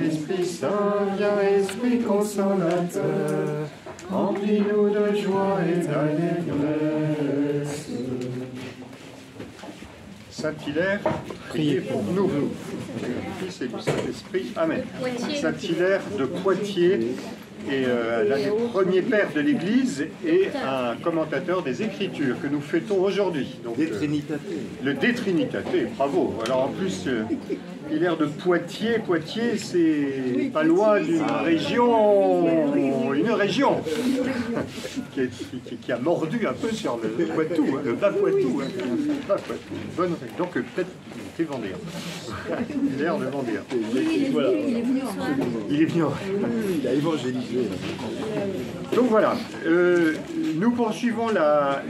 Esprit Saint, viens, Esprit consolateur, remplis-nous de joie et d'allégresse. Saint-Hilaire, priez pour nous. Du Fils et du Saint-Esprit. Amen. Saint-Hilaire de Poitiers est l'un des premiers pères de l'Église et un commentateur des Écritures que nous fêtons aujourd'hui. Le De Trinitate, bravo. Alors en plus, Hilaire de Poitiers, Poitiers c'est pas loin d'une région, qui a mordu un peu sur le Poitou, le bas Poitou. Bonne région. Donc peut-être t'es Vendéen. Hilaire de Vendéen. Voilà. Il est venu. Il a évangélisé. Donc voilà, nous poursuivons la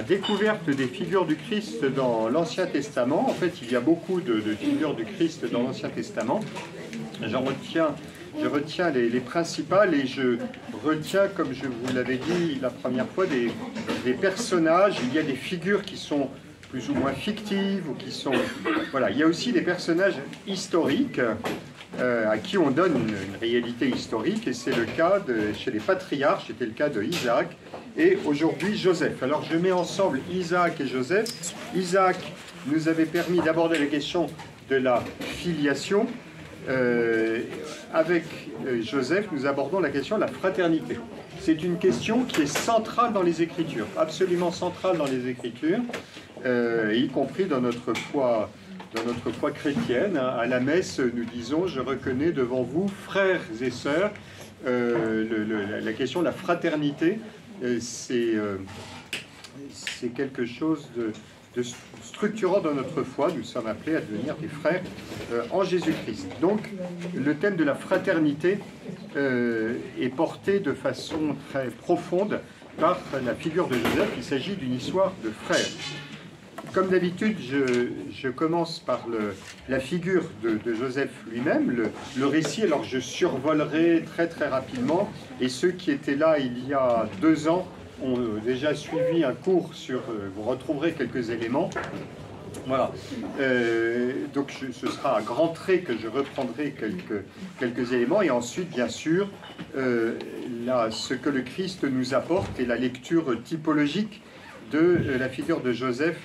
découverte des figures du Christ dans l'Ancien Testament. En fait, il y a beaucoup de figures du Christ dans l'Ancien Testament. Je retiens les principales et je retiens, comme je vous l'avais dit la première fois, des personnages. Il y a des figures qui sont plus ou moins fictives ou qui sont... Voilà, il y a aussi des personnages historiques à qui on donne une réalité historique, et c'est le cas chez les patriarches, c'était le cas de Isaac, et aujourd'hui Joseph. Alors je mets ensemble Isaac et Joseph. Isaac nous avait permis d'aborder la question de la filiation. Avec Joseph, nous abordons la question de la fraternité. C'est une question qui est centrale dans les Écritures, absolument centrale dans les Écritures, y compris dans notre foi chrétienne. À la messe, nous disons « Je reconnais devant vous, frères et sœurs », la question de la fraternité, c'est quelque chose de structurant dans notre foi. Nous sommes appelés à devenir des frères en Jésus-Christ. Donc, le thème de la fraternité est porté de façon très profonde par la figure de Joseph. Il s'agit d'une histoire de frères. Comme d'habitude, je commence par la figure de Joseph lui-même, le récit. Alors je survolerai très très rapidement, et ceux qui étaient là il y a 2 ans ont déjà suivi un cours sur... vous retrouverez quelques éléments. Voilà. Donc ce sera à grands traits que je reprendrai quelques éléments, et ensuite, bien sûr, ce que le Christ nous apporte et la lecture typologique de la figure de Joseph,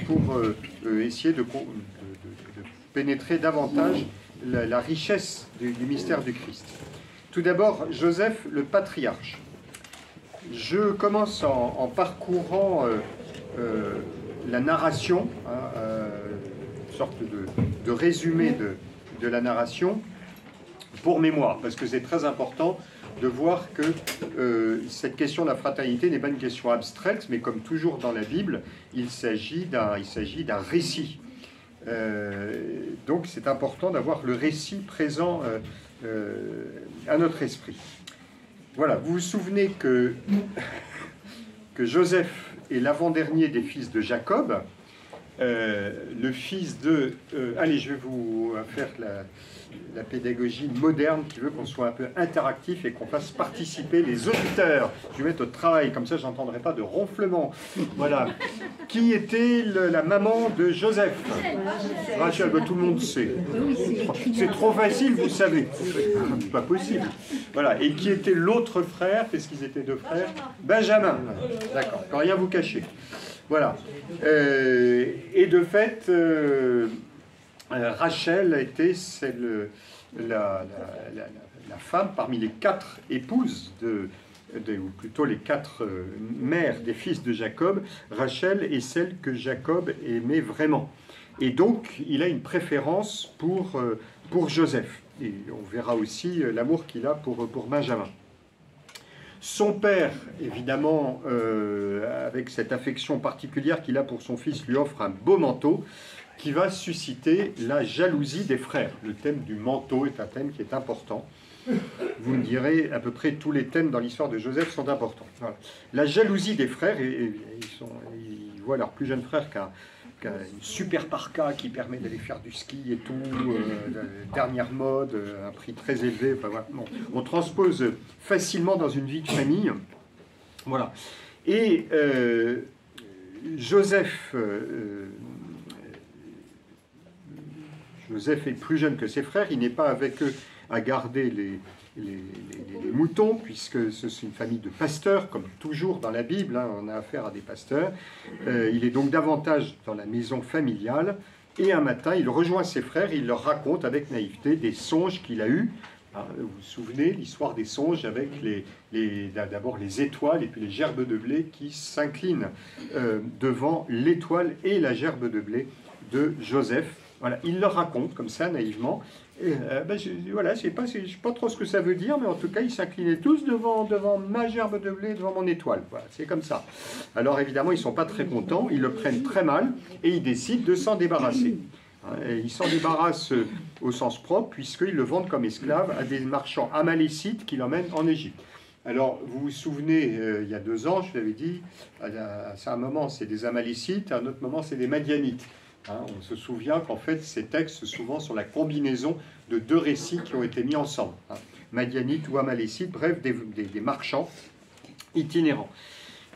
pour essayer de pénétrer davantage la richesse du mystère du Christ. Tout d'abord, Joseph, le patriarche. Je commence en parcourant la narration, une sorte de résumé de la narration, pour mémoire, parce que c'est très important de voir que cette question de la fraternité n'est pas une question abstraite, mais comme toujours dans la Bible, il s'agit d'un récit. Donc c'est important d'avoir le récit présent à notre esprit. Voilà, vous vous souvenez que Joseph est l'avant-dernier des fils de Jacob, le fils de... allez, je vais vous faire la pédagogie moderne qui veut qu'on soit un peu interactif et qu'on fasse participer les auditeurs. Je vais mettre au travail, comme ça je n'entendrai pas de ronflement. Voilà. Qui était la maman de Joseph? Rachel, tout le monde sait. C'est trop facile, vous savez. C'est pas possible. Voilà. Et qui était l'autre frère? Qu'est-ce qu'ils étaient 2 frères? Benjamin. D'accord. Quand rien vous cacher. Voilà. Et de fait, Rachel était la femme parmi les 4 épouses, ou plutôt les 4 mères des fils de Jacob. Rachel est celle que Jacob aimait vraiment. Et donc, il a une préférence pour Joseph. Et on verra aussi l'amour qu'il a pour Benjamin. Son père, évidemment, avec cette affection particulière qu'il a pour son fils, lui offre un beau manteau qui va susciter la jalousie des frères. Le thème du manteau est un thème qui est important. Vous me direz, à peu près tous les thèmes dans l'histoire de Joseph sont importants. Voilà. La jalousie des frères, ils voient leur plus jeune frère qui a une super parka qui permet d'aller faire du ski et tout, dernière mode, un prix très élevé. Enfin, voilà. Bon, on transpose facilement dans une vie de famille. Voilà. Et Joseph... Joseph est plus jeune que ses frères, il n'est pas avec eux à garder les moutons, puisque c'est une famille de pasteurs, comme toujours dans la Bible, hein, on a affaire à des pasteurs. Il est donc davantage dans la maison familiale, et un matin, il rejoint ses frères, il leur raconte avec naïveté des songes qu'il a eus. Vous vous souvenez, l'histoire des songes avec d'abord les étoiles et puis les gerbes de blé qui s'inclinent devant l'étoile et la gerbe de blé de Joseph. Voilà, il leur raconte comme ça, naïvement. Et, voilà, je ne sais pas trop ce que ça veut dire, mais en tout cas, ils s'inclinaient tous devant ma gerbe de blé, devant mon étoile. Voilà, c'est comme ça. Alors évidemment, ils ne sont pas très contents, ils le prennent très mal, et ils décident de s'en débarrasser. Et ils s'en débarrassent au sens propre, puisqu'ils le vendent comme esclave à des marchands amalécites qui l'emmènent en Égypte. Alors, vous vous souvenez, il y a 2 ans, je l'avais dit, à un moment, c'est des amalécites, à un autre moment, c'est des madianites. On se souvient qu'en fait, ces textes, souvent, sont la combinaison de 2 récits qui ont été mis ensemble. Madianites ou amalécites, bref, des marchands itinérants.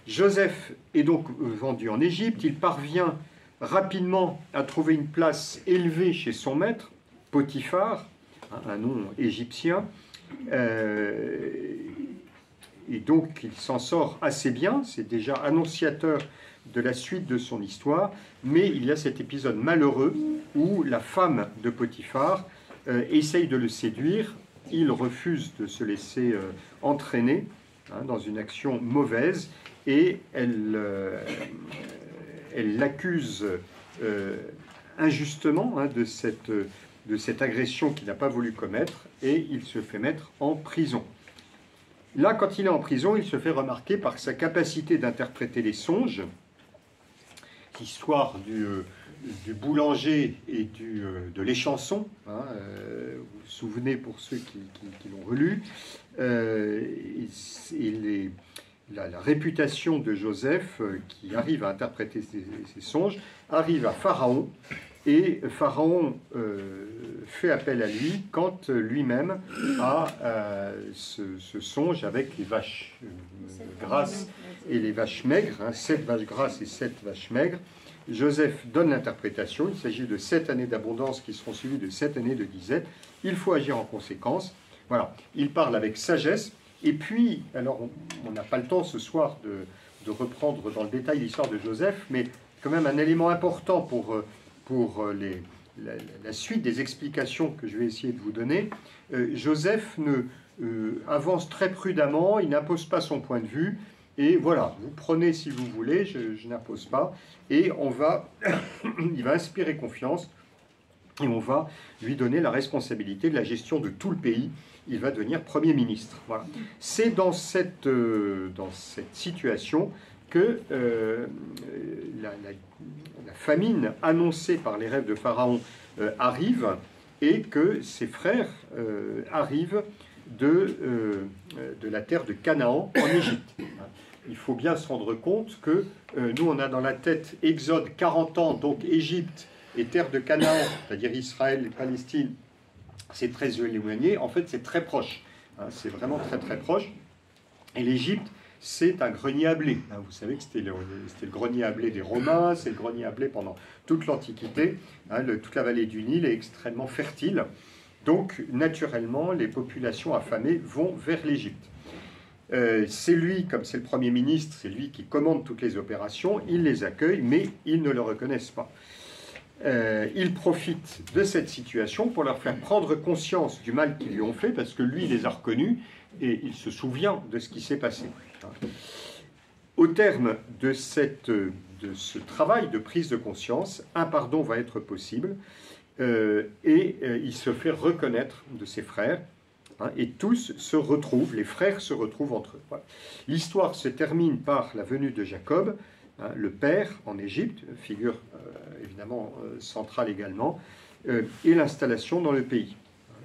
Joseph est donc vendu en Égypte, il parvient rapidement à trouver une place élevée chez son maître, Potiphar, un nom égyptien, et donc il s'en sort assez bien, c'est déjà annonciateur de la suite de son histoire, mais il y a cet épisode malheureux où la femme de Potiphar essaye de le séduire, il refuse de se laisser entraîner dans une action mauvaise, et elle l'accuse injustement de cette agression qu'il n'a pas voulu commettre, et il se fait mettre en prison. Là, quand il est en prison, il se fait remarquer par sa capacité d'interpréter les songes, l'histoire du boulanger et de l'échanson, vous vous souvenez pour ceux qui l'ont relu, la réputation de Joseph, qui arrive à interpréter ces songes, arrive à Pharaon, et Pharaon fait appel à lui quand lui-même a ce songe avec les vaches grasses et les vaches maigres, 7 vaches grasses et 7 vaches maigres. Joseph donne l'interprétation, il s'agit de 7 années d'abondance qui seront suivies de 7 années de disette, il faut agir en conséquence. Voilà, il parle avec sagesse. Et puis, alors on n'a pas le temps ce soir de reprendre dans le détail l'histoire de Joseph, mais quand même un élément important pour la suite des explications que je vais essayer de vous donner. Joseph avance très prudemment, il n'impose pas son point de vue, et voilà, vous prenez si vous voulez, je n'impose pas, et il va inspirer confiance, et on va lui donner la responsabilité de la gestion de tout le pays. Il va devenir Premier ministre. Voilà. C'est dans cette situation que la famine annoncée par les rêves de Pharaon arrive, et que ses frères arrivent de la terre de Canaan en Égypte. Il faut bien se rendre compte que nous, on a dans la tête Exode 40 ans, donc Égypte et terre de Canaan, c'est-à-dire Israël et Palestine, c'est très éloigné. En fait, c'est très proche. C'est vraiment très très proche. Et l'Égypte, c'est un grenier à blé. Vous savez que c'était le grenier à blé des Romains, c'est le grenier à blé pendant toute l'Antiquité. Toute la vallée du Nil est extrêmement fertile. Donc, naturellement, les populations affamées vont vers l'Égypte. C'est lui, comme c'est le Premier ministre, c'est lui qui commande toutes les opérations. Il les accueille, mais ils ne le reconnaissent pas. Il profite de cette situation pour leur faire prendre conscience du mal qu'ils lui ont fait, parce que lui, il les a reconnus et il se souvient de ce qui s'est passé. Au terme de ce travail de prise de conscience, un pardon va être possible, et il se fait reconnaître de ses frères, et tous se retrouvent, les frères se retrouvent entre eux. Voilà. L'histoire se termine par la venue de Jacob, le père en Égypte, figure évidemment centrale également, et l'installation dans le pays.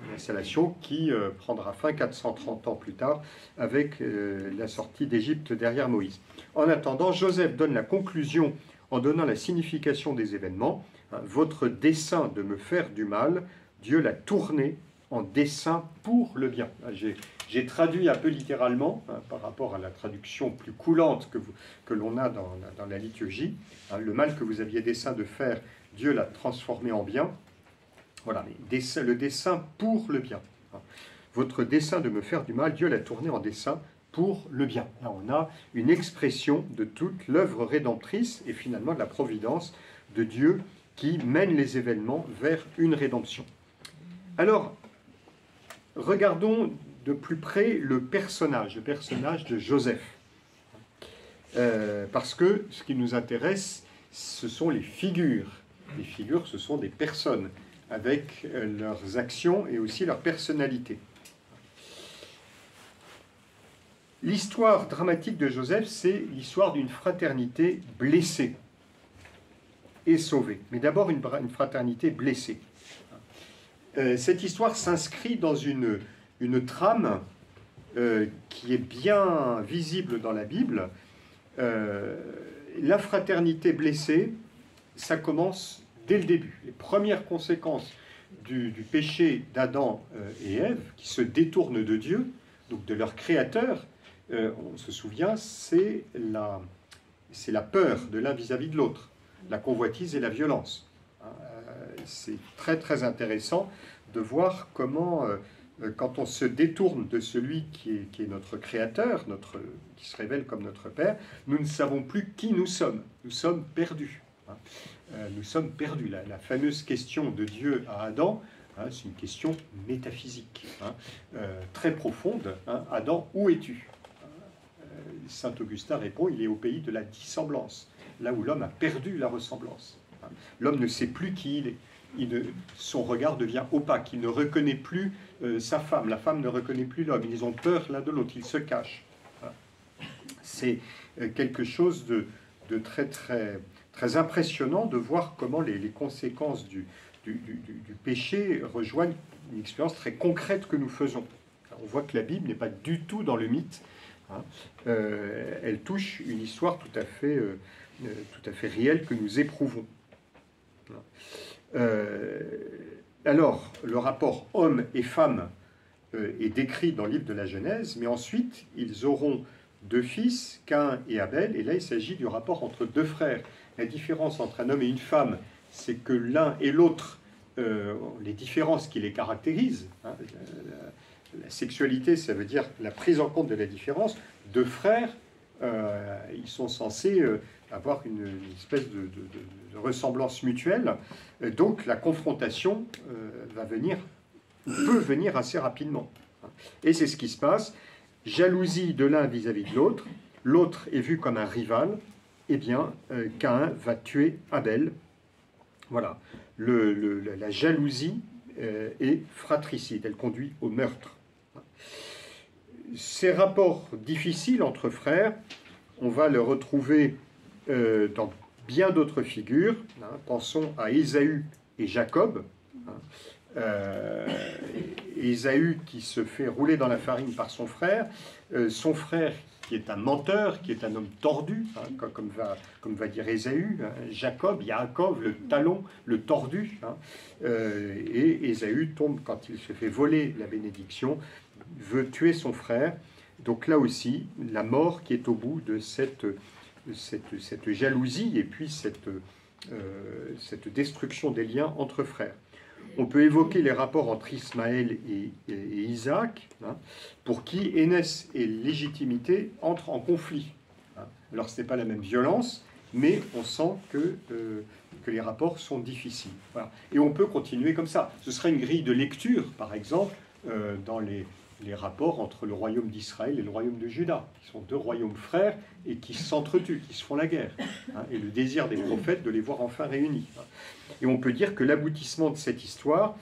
Une installation qui prendra fin 430 ans plus tard avec la sortie d'Égypte derrière Moïse. En attendant, Joseph donne la conclusion en donnant la signification des événements. Votre dessein de me faire du mal, Dieu l'a tourné en dessein pour le bien. J'ai traduit un peu littéralement, par rapport à la traduction plus coulante que l'on a dans la liturgie. Le mal que vous aviez dessein de faire, Dieu l'a transformé en bien. Voilà, le dessein pour le bien. Votre dessein de me faire du mal, Dieu l'a tourné en dessein pour le bien. Là, on a une expression de toute l'œuvre rédemptrice et finalement de la providence de Dieu qui mène les événements vers une rédemption. Alors, regardons de plus près le personnage de Joseph. Parce que ce qui nous intéresse, ce sont les figures. Les figures, ce sont des personnes, avec leurs actions et aussi leur personnalité. L'histoire dramatique de Joseph, c'est l'histoire d'une fraternité blessée et sauvée. Mais d'abord une fraternité blessée. Cette histoire s'inscrit dans une trame qui est bien visible dans la Bible. La fraternité blessée, ça commence dès le début. Les premières conséquences du péché d'Adam et Ève, qui se détournent de Dieu, donc de leur créateur, on se souvient, c'est la peur de l'un vis-à-vis de l'autre, la convoitise et la violence. C'est très très intéressant de voir comment, quand on se détourne de celui qui est notre créateur, qui se révèle comme notre Père, nous ne savons plus qui nous sommes. Nous sommes perdus. Nous sommes perdus. La fameuse question de Dieu à Adam, c'est une question métaphysique, très profonde. Adam, où es-tu? Saint Augustin répond, il est au pays de la dissemblance, là où l'homme a perdu la ressemblance. L'homme ne sait plus qui il est. Son regard devient opaque, il ne reconnaît plus sa femme, la femme ne reconnaît plus l'homme, ils ont peur l'un de l'autre, ils se cachent. C'est quelque chose de très, très, très impressionnant de voir comment les conséquences du péché rejoignent une expérience très concrète que nous faisons. On voit que la Bible n'est pas du tout dans le mythe. Elle touche une histoire tout à fait réelle que nous éprouvons. Alors, le rapport homme et femme est décrit dans le livre de la Genèse, mais ensuite, ils auront 2 fils, Caïn et Abel, et là, il s'agit du rapport entre 2 frères. La différence entre un homme et une femme, c'est que l'un et l'autre, les différences qui les caractérisent, la sexualité, ça veut dire la prise en compte de la différence. 2 frères, ils sont censés avoir une espèce de ressemblance mutuelle. Donc la confrontation peut venir assez rapidement. Et c'est ce qui se passe. Jalousie de l'un vis-à-vis de l'autre. L'autre est vu comme un rival. Eh bien, Caïn va tuer Abel. Voilà. La jalousie est fratricide. Elle conduit au meurtre. Ces rapports difficiles entre frères, on va le retrouver dans bien d'autres figures. Pensons à Ésaü et Jacob. Ésaü qui se fait rouler dans la farine par son frère qui est un menteur, qui est un homme tordu, comme va dire Ésaü. Jacob, Yaakov, le talon, le tordu. Et Ésaü tombe quand il se fait voler la bénédiction, veut tuer son frère. Donc là aussi, la mort qui est au bout de cette jalousie et puis cette destruction des liens entre frères. On peut évoquer les rapports entre Ismaël et Isaac, pour qui aînesse et légitimité entrent en conflit. Alors ce n'est pas la même violence, mais on sent que les rapports sont difficiles. Voilà. Et on peut continuer comme ça. Ce serait une grille de lecture, par exemple, dans les rapports entre le royaume d'Israël et le royaume de Juda, qui sont 2 royaumes frères et qui s'entretuent, qui se font la guerre, et le désir des prophètes de les voir enfin réunis. Et on peut dire que l'aboutissement de cette histoire,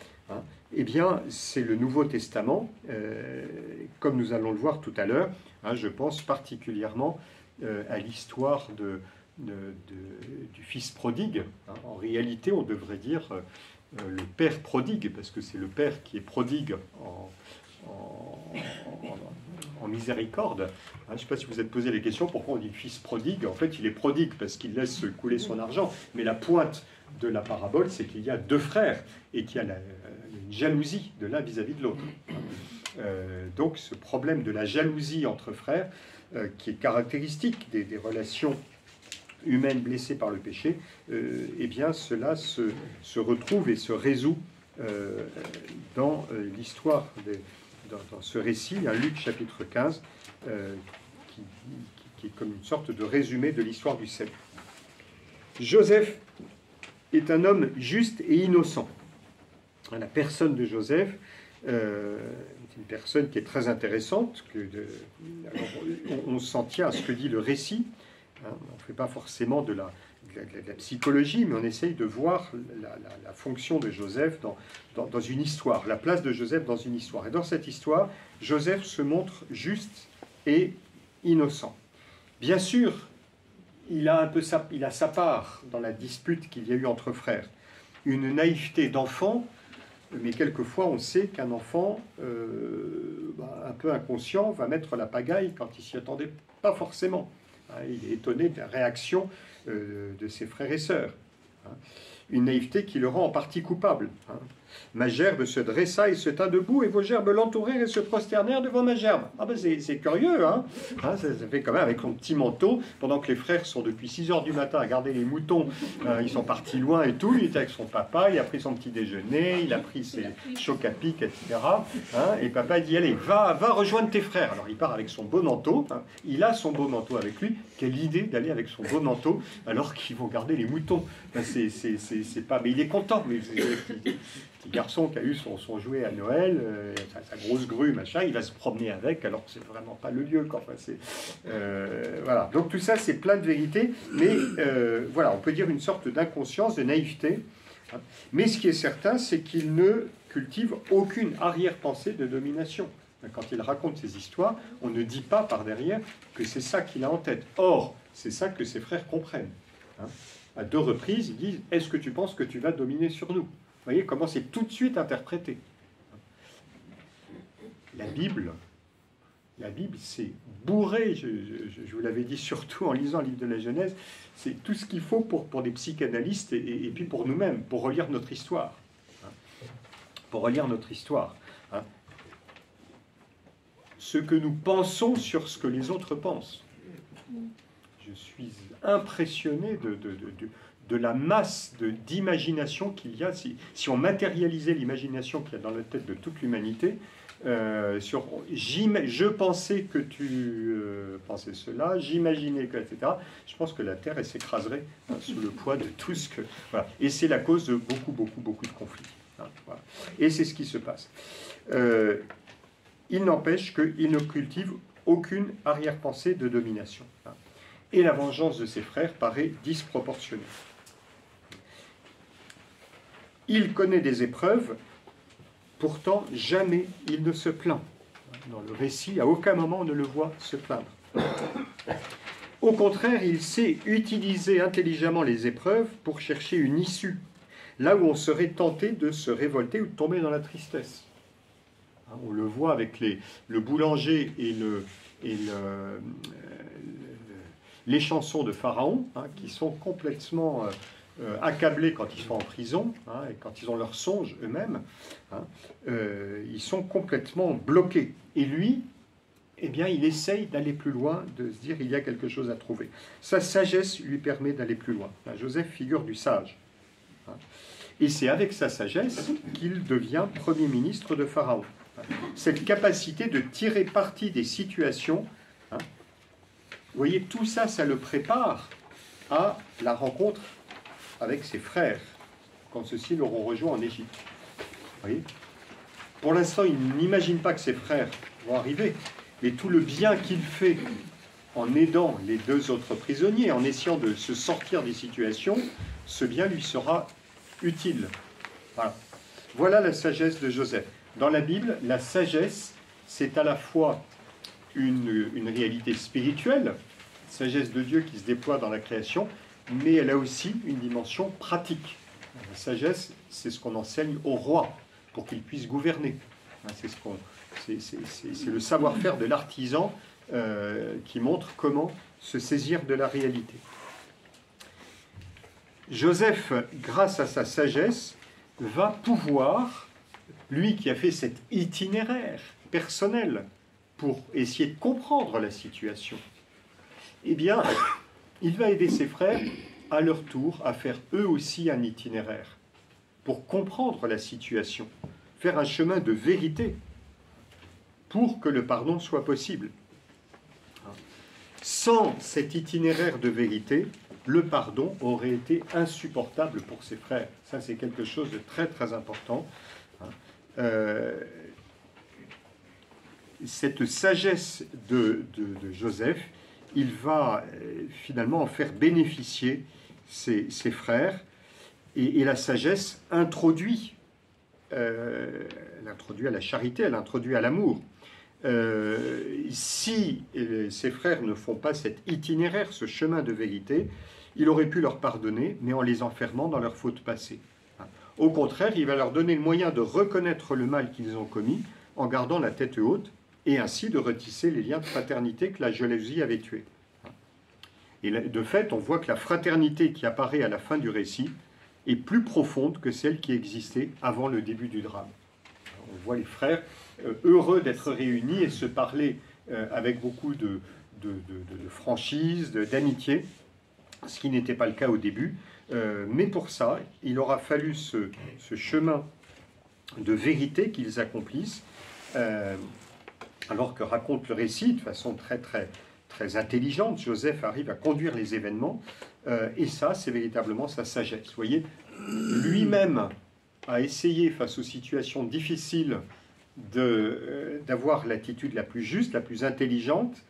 eh bien, c'est le Nouveau Testament, comme nous allons le voir tout à l'heure. Je pense particulièrement à l'histoire du fils prodigue. En réalité, on devrait dire le père prodigue, parce que c'est le père qui est prodigue en miséricorde. Je ne sais pas si vous êtes posé la question pourquoi on dit fils prodigue. En fait, il est prodigue parce qu'il laisse couler son argent. Mais la pointe de la parabole, c'est qu'il y a 2 frères et qu'il y a une jalousie de l'un vis-à-vis de l'autre. Donc ce problème de la jalousie entre frères, qui est caractéristique des relations humaines blessées par le péché, eh bien cela se retrouve et se résout dans l'histoire, dans ce récit, Luc chapitre 15, qui est comme une sorte de résumé de l'histoire du salut. Joseph est un homme juste et innocent. La personne de Joseph est une personne qui est très intéressante. On s'en tient à ce que dit le récit. On ne fait pas forcément de la psychologie, mais on essaye de voir la fonction de Joseph dans une histoire, la place de Joseph dans une histoire. Et dans cette histoire, Joseph se montre juste et innocent. Bien sûr, il a sa part dans la dispute qu'il y a eu entre frères. Une naïveté d'enfant, mais quelquefois on sait qu'un enfant, un peu inconscient, va mettre la pagaille quand il s'y attendait pas forcément. Il est étonné de la réaction de ses frères et sœurs. Une naïveté qui le rend en partie coupable. Ma gerbe se dressa et se tint debout, et vos gerbes l'entourèrent et se prosternèrent devant ma gerbe. C'est curieux, ça fait quand même avec son petit manteau, pendant que les frères sont depuis 6 heures du matin à garder les moutons, ils sont partis loin et tout, il était avec son papa, il a pris son petit déjeuner, il a pris ses chocs à pic, etc. Et papa dit, allez, va rejoindre tes frères. Alors il part avec son beau manteau, il a son beau manteau avec lui. Quelle idée d'aller avec son beau manteau alors qu'ils vont garder les moutons. C'est pas... Mais il est content, mais petit garçon qui a eu son jouet à Noël, sa grosse grue, machin, il va se promener avec, alors que c'est vraiment pas le lieu. Voilà. Donc tout ça, c'est plein de vérités, mais voilà, on peut dire une sorte d'inconscience, de naïveté. Mais ce qui est certain, c'est qu'il ne cultive aucune arrière-pensée de domination. Quand il raconte ces histoires, on ne dit pas par derrière que c'est ça qu'il a en tête. Or, c'est ça que ses frères comprennent. À 2 reprises, ils disent « Est-ce que tu penses que tu vas dominer sur nous ?» Vous voyez comment c'est tout de suite interprété. La Bible, c'est bourré, je vous l'avais dit surtout en lisant le livre de la Genèse, c'est tout ce qu'il faut pour des psychanalystes et puis pour nous-mêmes, pour relire notre histoire. Pour relire notre histoire. Ce que nous pensons sur ce que les autres pensent. Je suis impressionné de la masse d'imagination qu'il y a. Si on matérialisait l'imagination qu'il y a dans la tête de toute l'humanité, je pensais que tu pensais cela, j'imaginais que, etc., je pense que la Terre s'écraserait sous le poids de tout ce que... Voilà. Et c'est la cause de beaucoup de conflits. Voilà. Et c'est ce qui se passe. Il n'empêche qu'il ne cultive aucune arrière-pensée de domination. Et la vengeance de ses frères paraît disproportionnée. Il connaît des épreuves, pourtant jamais il ne se plaint. Dans le récit, à aucun moment on ne le voit se plaindre. Au contraire, il sait utiliser intelligemment les épreuves pour chercher une issue, là où on serait tenté de se révolter ou de tomber dans la tristesse. On le voit avec le boulanger et les chansons de Pharaon, qui sont complètement accablés quand ils sont en prison, et quand ils ont leurs songes eux-mêmes, ils sont complètement bloqués. Et lui, eh bien, il essaye d'aller plus loin, de se dire il y a quelque chose à trouver. Sa sagesse lui permet d'aller plus loin. Joseph figure du sage. Et c'est avec sa sagesse qu'il devient Premier ministre de Pharaon. Cette capacité de tirer parti des situations, vous voyez, tout ça, ça le prépare à la rencontre avec ses frères, quand ceux-ci l'auront rejoint en Égypte. Vous voyez, pour l'instant, il n'imagine pas que ses frères vont arriver, mais tout le bien qu'il fait en aidant les 2 autres prisonniers, en essayant de se sortir des situations, ce bien lui sera utile. Voilà la sagesse de Joseph. Dans la Bible, la sagesse, c'est à la fois une réalité spirituelle, sagesse de Dieu qui se déploie dans la création, mais elle a aussi une dimension pratique. La sagesse, c'est ce qu'on enseigne au roi pour qu'il puisse gouverner. C'est le savoir-faire de l'artisan qui montre comment se saisir de la réalité. Joseph, grâce à sa sagesse, va pouvoir, lui qui a fait cet itinéraire personnel pour essayer de comprendre la situation, eh bien, il va aider ses frères à leur tour à faire eux aussi un itinéraire. pour comprendre la situation, faire un chemin de vérité pour que le pardon soit possible. Sans cet itinéraire de vérité, le pardon aurait été insupportable pour ses frères. Ça, c'est quelque chose de très, très important. Cette sagesse de Joseph, il va finalement en faire bénéficier ses frères. Et la sagesse introduit, elle introduit à la charité, elle introduit à l'amour. Si ses frères ne font pas cet itinéraire, ce chemin de vérité, il aurait pu leur pardonner, mais en les enfermant dans leur faute passée. Au contraire, il va leur donner le moyen de reconnaître le mal qu'ils ont commis en gardant la tête haute et ainsi de retisser les liens de fraternité que la jalousie avait tués. Et de fait, on voit que la fraternité qui apparaît à la fin du récit est plus profonde que celle qui existait avant le début du drame. On voit les frères heureux d'être réunis et se parler avec beaucoup de franchise, d'amitié, ce qui n'était pas le cas au début. Mais pour ça, il aura fallu ce chemin de vérité qu'ils accomplissent, alors que raconte le récit de façon très, très, très intelligente. Joseph arrive à conduire les événements, et ça, c'est véritablement sa sagesse. Vous voyez, lui-même a essayé, face aux situations difficiles, d'avoir l'attitude la plus juste, la plus intelligente.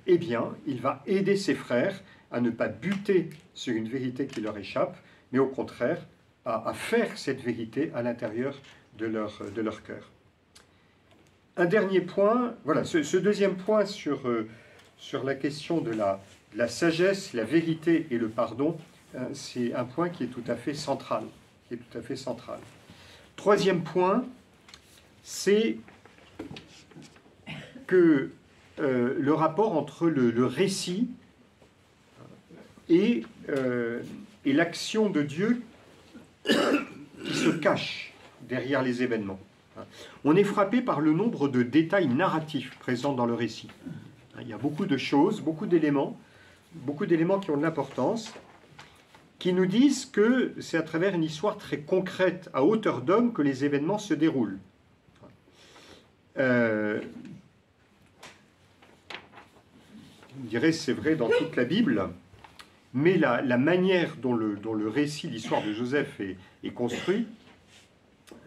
Eh bien, il va aider ses frères à ne pas buter sur une vérité qui leur échappe, mais au contraire, à faire cette vérité à l'intérieur de leur cœur. Un dernier point, voilà, ce deuxième point sur la question de la sagesse, la vérité et le pardon, c'est un point qui est tout à fait central. Troisième point, c'est que le rapport entre le récit et l'action de Dieu qui se cache derrière les événements. On est frappé par le nombre de détails narratifs présents dans le récit. Il y a beaucoup de choses, beaucoup d'éléments qui ont de l'importance, qui nous disent que c'est à travers une histoire très concrète, à hauteur d'homme, que les événements se déroulent. On dirait que c'est vrai dans toute la Bible, mais la manière dont le récit, l'histoire de Joseph est construit,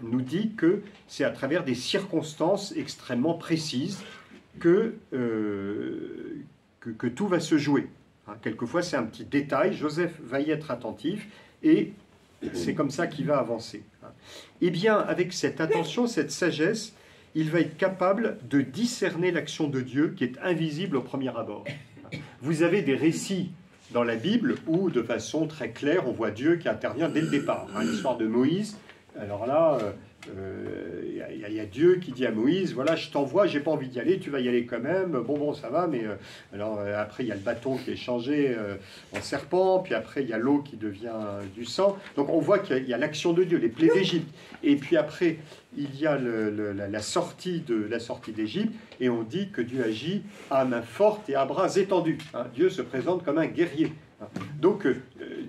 nous dit que c'est à travers des circonstances extrêmement précises que tout va se jouer. Quelquefois, c'est un petit détail, Joseph va y être attentif, et c'est comme ça qu'il va avancer. Eh bien, avec cette attention, cette sagesse, il va être capable de discerner l'action de Dieu qui est invisible au premier abord. Vous avez des récits dans la Bible où, de façon très claire, on voit Dieu qui intervient dès le départ. L'histoire de Moïse, alors là, il y a Dieu qui dit à Moïse, voilà, je t'envoie, j'ai pas envie d'y aller, tu vas y aller quand même, bon, ça va, mais alors après il y a le bâton qui est changé en serpent, puis après il y a l'eau qui devient du sang. Donc on voit qu'il y a l'action de Dieu, les plaies d'Égypte, et puis après il y a la sortie d'Égypte, et on dit que Dieu agit à main forte et à bras étendus. Dieu se présente comme un guerrier. Donc,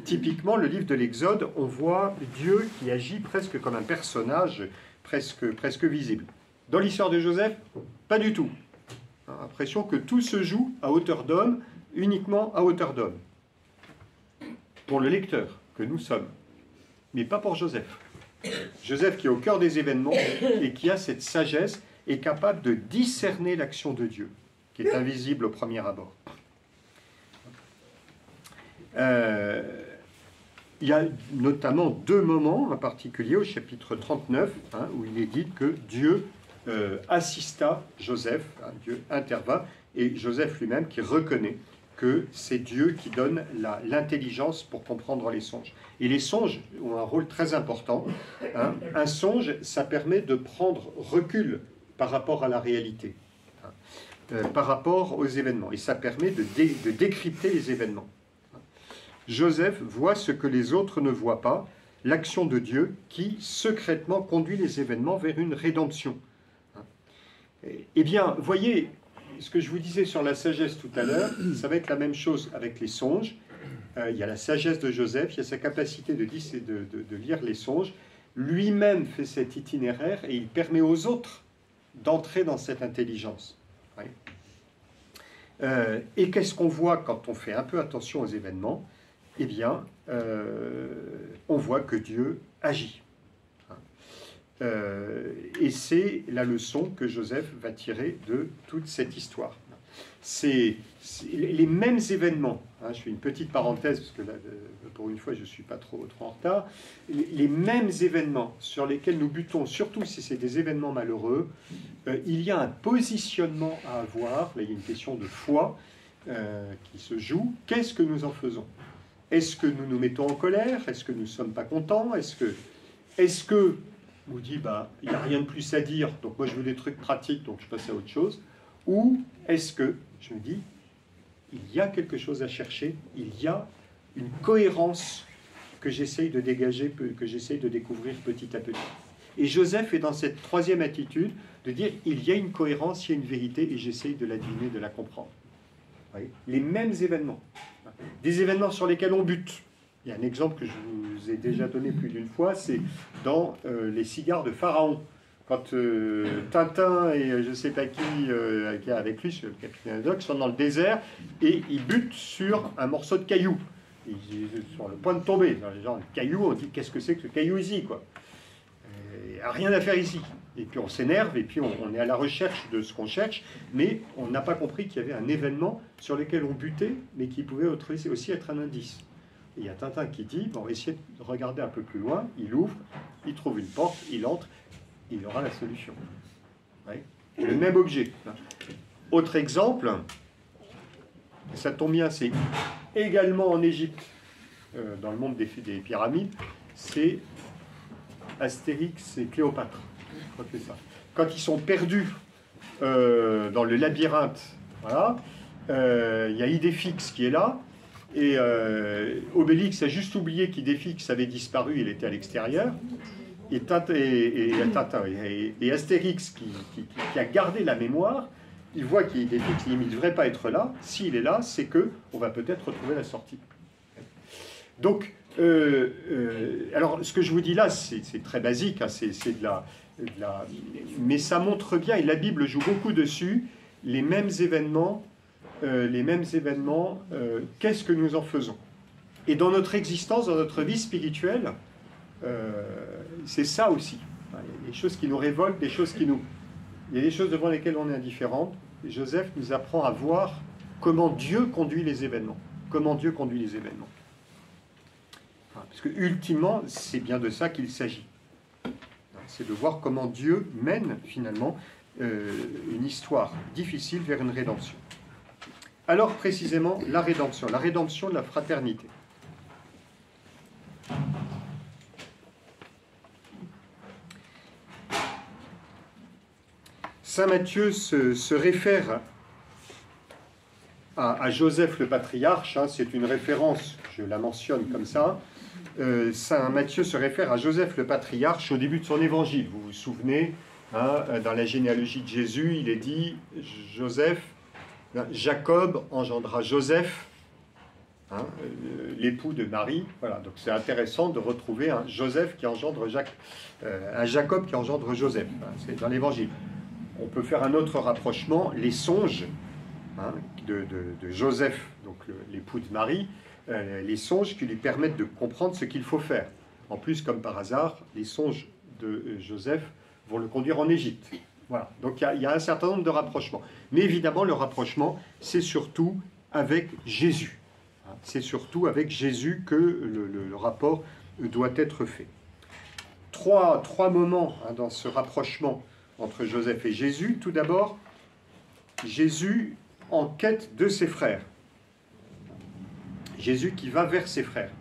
typiquement, le livre de l'Exode, on voit Dieu qui agit presque comme un personnage presque visible. Dans l'histoire de Joseph, pas du tout. L'impression que tout se joue à hauteur d'homme, uniquement à hauteur d'homme. Pour le lecteur que nous sommes, mais pas pour Joseph. Joseph qui est au cœur des événements et qui a cette sagesse, est capable de discerner l'action de Dieu, qui est invisible au premier abord. Il y a notamment deux moments en particulier au chapitre 39 où il est dit que Dieu assista Joseph, Dieu intervint, et Joseph lui-même qui reconnaît que c'est Dieu qui donne l'intelligence pour comprendre les songes. Et les songes ont un rôle très important. Un songe, ça permet de prendre recul par rapport à la réalité, par rapport aux événements, et ça permet de décrypter les événements. Joseph voit ce que les autres ne voient pas, l'action de Dieu qui, secrètement, conduit les événements vers une rédemption. Eh bien, voyez, ce que je vous disais sur la sagesse tout à l'heure, ça va être la même chose avec les songes. Il y a la sagesse de Joseph, il y a sa capacité de lire les songes. lui-même fait cet itinéraire et il permet aux autres d'entrer dans cette intelligence. Oui. Et qu'est-ce qu'on voit quand on fait un peu attention aux événements? Eh bien, on voit que Dieu agit. Et c'est la leçon que Joseph va tirer de toute cette histoire. C'est les mêmes événements, hein, je fais une petite parenthèse parce que là, pour une fois je ne suis pas trop en retard, les mêmes événements sur lesquels nous butons, surtout si c'est des événements malheureux, il y a un positionnement à avoir, là il y a une question de foi qui se joue. Qu'est-ce que nous en faisons? Est-ce que nous nous mettons en colère? Est-ce que nous ne sommes pas contents? Est-ce que on vous dit, bah, il n'y a rien de plus à dire, donc moi je veux des trucs pratiques, donc je passe à autre chose? Ou est-ce que, je me dis, il y a quelque chose à chercher, il y a une cohérence que j'essaye de dégager, que j'essaye de découvrir petit à petit. Et Joseph est dans cette troisième attitude de dire, il y a une cohérence, il y a une vérité, et j'essaye de la deviner, de la comprendre. Vous voyez, les mêmes événements, des événements sur lesquels on bute. Il y a un exemple que je vous ai déjà donné plus d'une fois, c'est dans les cigares de Pharaon. Quand Tintin et je ne sais pas qui est avec lui, le capitaine Haddock, sont dans le désert et ils butent sur un morceau de caillou. Ils sont sur le point de tomber. Dans les gens, le caillou, on dit qu'est-ce que c'est que ce caillou ici, quoi. Il n'y a rien à faire ici. Et puis on s'énerve et puis on est à la recherche de ce qu'on cherche, mais on n'a pas compris qu'il y avait un événement sur lequel on butait, mais qui pouvait aussi être un indice. Et il y a Tintin qui dit, bon, on va essayer de regarder un peu plus loin, il ouvre, il trouve une porte, il entre, il aura la solution. Oui. Le même objet. Autre exemple, ça tombe bien, c'est également en Égypte, dans le monde des pyramides, c'est Astérix et Cléopâtre. Je crois que c'est ça. Quand ils sont perdus dans le labyrinthe, voilà, il y a Idéfix qui est là, et Obélix a juste oublié qu'Idéfix avait disparu, il était à l'extérieur. Et Astérix, qui a gardé la mémoire, il voit qu'il ne devrait pas être là. S'il est là, c'est qu'on va peut-être retrouver la sortie. Donc, alors, ce que je vous dis là, c'est très basique, hein, c'est de la... Mais ça montre bien, et la Bible joue beaucoup dessus, les mêmes événements, qu'est-ce que nous en faisons? Et dans notre existence, dans notre vie spirituelle, c'est ça aussi. Il y a des choses qui nous révoltent, des choses qui nous... Il y a des choses devant lesquelles on est indifférent. Et Joseph nous apprend à voir comment Dieu conduit les événements. Comment Dieu conduit les événements. Parce que, ultimement, c'est bien de ça qu'il s'agit. C'est de voir comment Dieu mène, finalement, une histoire difficile vers une rédemption. Alors, précisément, la rédemption de la fraternité. Saint Matthieu se réfère à Joseph le patriarche, hein, c'est une référence, je la mentionne comme ça. Saint Matthieu se réfère à Joseph le patriarche au début de son évangile. Vous vous souvenez, hein, dans la généalogie de Jésus, il est dit Joseph, Jacob engendra Joseph, hein, l'époux de Marie. Voilà, donc c'est intéressant de retrouver un Joseph qui engendre un Jacob qui engendre Joseph. Hein, c'est dans l'évangile. On peut faire un autre rapprochement, les songes, hein, de Joseph, donc l'époux de Marie, les songes qui lui permettent de comprendre ce qu'il faut faire. En plus, comme par hasard, les songes de Joseph vont le conduire en Égypte. Voilà. Donc il y a un certain nombre de rapprochements. Mais évidemment, le rapprochement, c'est surtout avec Jésus. C'est surtout avec Jésus que le rapport doit être fait. Trois moments, hein, dans ce rapprochement entre Joseph et Jésus. Tout d'abord, Jésus en quête de ses frères. Jésus qui va vers ses frères.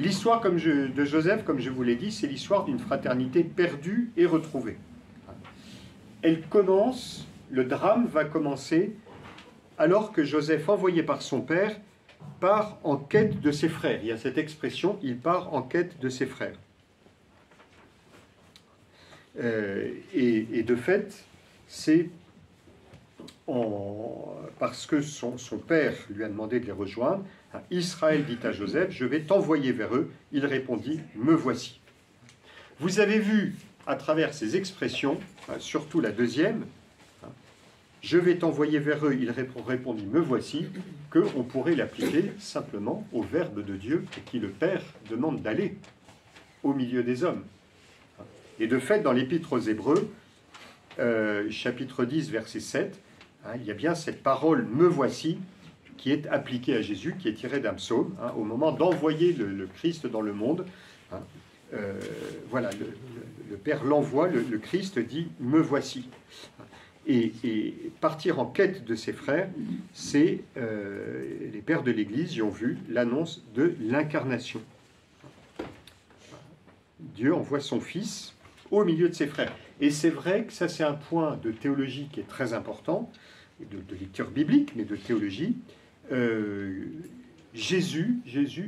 L'histoire de Joseph, comme je vous l'ai dit, c'est l'histoire d'une fraternité perdue et retrouvée. Elle commence, le drame va commencer alors que Joseph, envoyé par son père, part en quête de ses frères. Il y a cette expression, il part en quête de ses frères. Et de fait, c'est parce que son père lui a demandé de les rejoindre. Israël dit à Joseph, je vais t'envoyer vers eux. Il répondit, me voici. Vous avez vu à travers ces expressions, surtout la deuxième, je vais t'envoyer vers eux, il répondit, me voici, qu'on pourrait l'appliquer simplement au Verbe de Dieu et qui le Père demande d'aller au milieu des hommes. Et de fait, dans l'Épître aux Hébreux, chapitre 10, verset 7, il y a bien cette parole « me voici » qui est appliquée à Jésus, qui est tirée d'un psaume, au moment d'envoyer le Christ dans le monde. Voilà, le Père l'envoie, le Christ dit « me voici ». Et partir en quête de ses frères, c'est les pères de l'Église y ont vu l'annonce de l'incarnation. Dieu envoie son Fils au milieu de ses frères. Et c'est vrai que ça, c'est un point de théologie qui est très important, de lecture biblique, mais de théologie. Jésus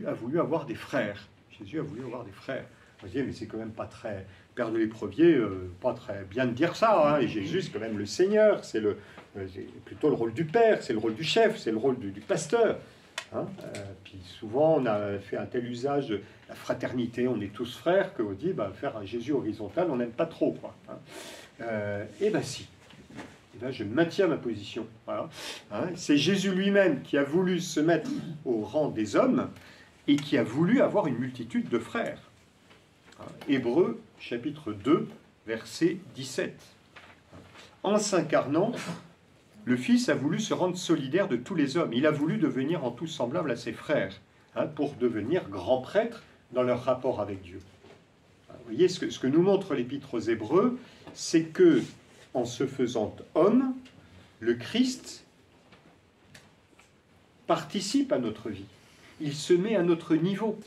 a voulu avoir des frères. Jésus a voulu avoir des frères. Vous voyez, mais c'est quand même pas très... Père de l'Éprevier, pas très bien de dire ça. Et Jésus, c'est quand même le Seigneur. C'est plutôt le rôle du Père, c'est le rôle du chef, c'est le rôle du pasteur. Puis souvent, on a fait un tel usage de la fraternité, on est tous frères, qu'on dit, faire un Jésus horizontal, on n'aime pas trop. Et bien si. Et là, je maintiens ma position. Voilà. C'est Jésus lui-même qui a voulu se mettre au rang des hommes et qui a voulu avoir une multitude de frères. Hébreux, chapitre 2, verset 17. En s'incarnant, le Fils a voulu se rendre solidaire de tous les hommes. Il a voulu devenir en tout semblable à ses frères, pour devenir grand prêtre dans leur rapport avec Dieu. Vous voyez, ce que nous montre l'Épître aux Hébreux, c'est que, en se faisant homme, le Christ participe à notre vie. Il se met à notre niveau.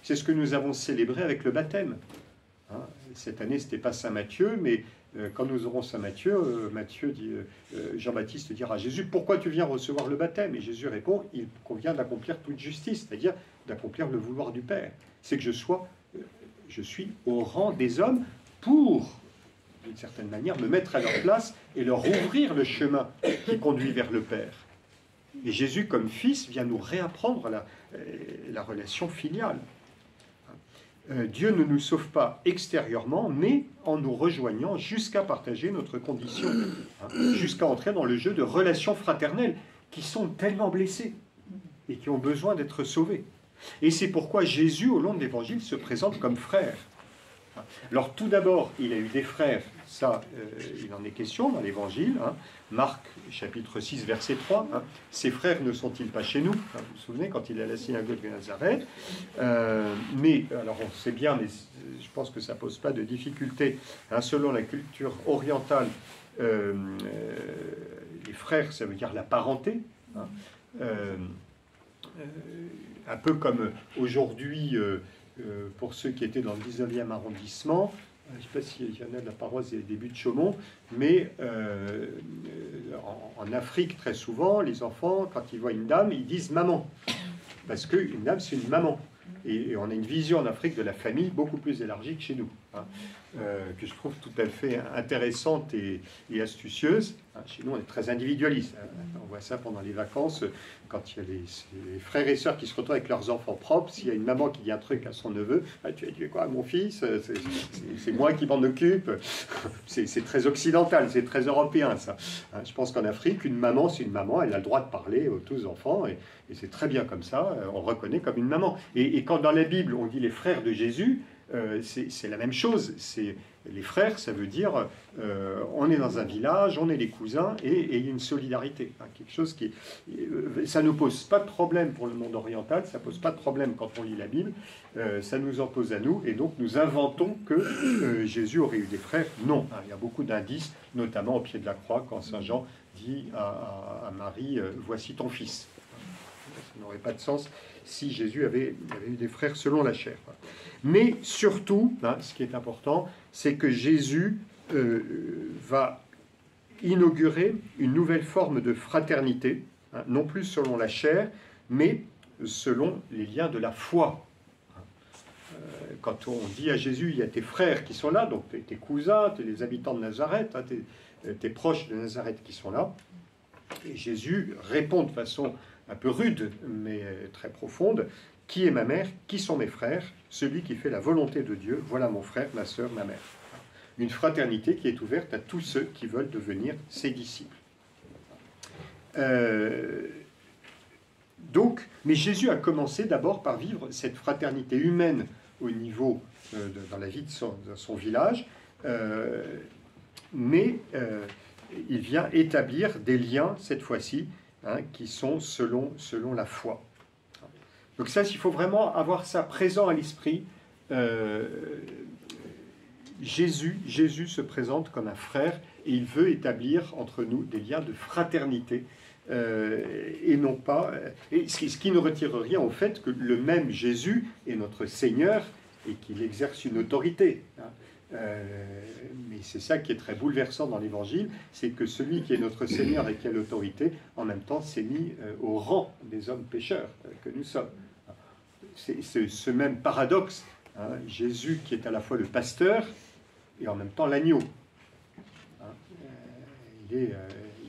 C'est ce que nous avons célébré avec le baptême. Cette année, ce n'était pas Saint Matthieu, mais quand nous aurons Saint Matthieu, Jean-Baptiste dira à Jésus, « Pourquoi tu viens recevoir le baptême ?» Et Jésus répond, « Il convient d'accomplir toute justice, c'est-à-dire d'accomplir le vouloir du Père. C'est que je suis au rang des hommes pour, d'une certaine manière, me mettre à leur place et leur ouvrir le chemin qui conduit vers le Père. » Et Jésus, comme Fils, vient nous réapprendre la relation filiale. Dieu ne nous sauve pas extérieurement, mais en nous rejoignant jusqu'à partager notre condition, jusqu'à entrer dans le jeu de relations fraternelles qui sont tellement blessées et qui ont besoin d'être sauvées. Et c'est pourquoi Jésus, au long de l'Évangile, se présente comme frère. Alors tout d'abord, il a eu des frères, ça, il en est question dans l'Évangile, Marc, chapitre 6, verset 3, ses frères ne sont-ils pas chez nous? Vous vous souvenez, quand il est à la synagogue de Nazareth. Mais, alors on sait bien, mais je pense que ça ne pose pas de difficulté, selon la culture orientale, les frères, ça veut dire la parenté, un peu comme aujourd'hui... pour ceux qui étaient dans le 19e arrondissement, je ne sais pas s'il y en a de la paroisse des Buttes de Chaumont, mais en Afrique, très souvent, les enfants, quand ils voient une dame, ils disent « maman », parce qu'une dame, c'est une maman. Et on a une vision en Afrique de la famille beaucoup plus élargie que chez nous, que je trouve tout à fait intéressante et astucieuse. Chez nous, on est très individualiste. On voit ça pendant les vacances, quand il y a les frères et sœurs qui se retrouvent avec leurs enfants propres. S'il y a une maman qui dit un truc à son neveu, tu as dit quoi, mon fils? C'est moi qui m'en occupe. C'est très occidental, c'est très européen, ça. Je pense qu'en Afrique, une maman, c'est une maman, elle a le droit de parler aux tous enfants, et c'est très bien comme ça, on reconnaît comme une maman. Et quand dans la Bible, on dit les frères de Jésus, c'est la même chose. Les frères, ça veut dire on est dans un village, on est les cousins, et il y a une solidarité. Quelque chose qui... ça ne pose pas de problème pour le monde oriental, ça ne pose pas de problème quand on lit la Bible, ça nous en pose à nous, et donc nous inventons que Jésus aurait eu des frères. Non, il y a beaucoup d'indices, notamment au pied de la croix, quand Saint Jean dit à Marie, voici ton fils. Ça n'aurait pas de sens si Jésus avait eu des frères selon la chair. Mais surtout, ce qui est important, c'est que Jésus va inaugurer une nouvelle forme de fraternité, non plus selon la chair, mais selon les liens de la foi. Quand on dit à Jésus, il y a tes frères qui sont là, donc tes cousins, les habitants de Nazareth, tes proches de Nazareth qui sont là, et Jésus répond de façon un peu rude, mais très profonde. Qui est ma mère? Qui sont mes frères? Celui qui fait la volonté de Dieu, voilà mon frère, ma sœur, ma mère. Une fraternité qui est ouverte à tous ceux qui veulent devenir ses disciples. Donc, mais Jésus a commencé d'abord par vivre cette fraternité humaine au niveau, dans la vie de son village, mais il vient établir des liens, cette fois-ci, qui sont selon la foi. Donc ça, il faut vraiment avoir ça présent à l'esprit. Jésus se présente comme un frère et il veut établir entre nous des liens de fraternité et non pas... Et ce qui ne retire rien au fait que le même Jésus est notre Seigneur et qu'il exerce une autorité. Mais c'est ça qui est très bouleversant dans l'Évangile, c'est que celui qui est notre Seigneur et qui a l'autorité, en même temps, s'est mis au rang des hommes pécheurs que nous sommes. C'est ce même paradoxe, Jésus qui est à la fois le pasteur et en même temps l'agneau. Il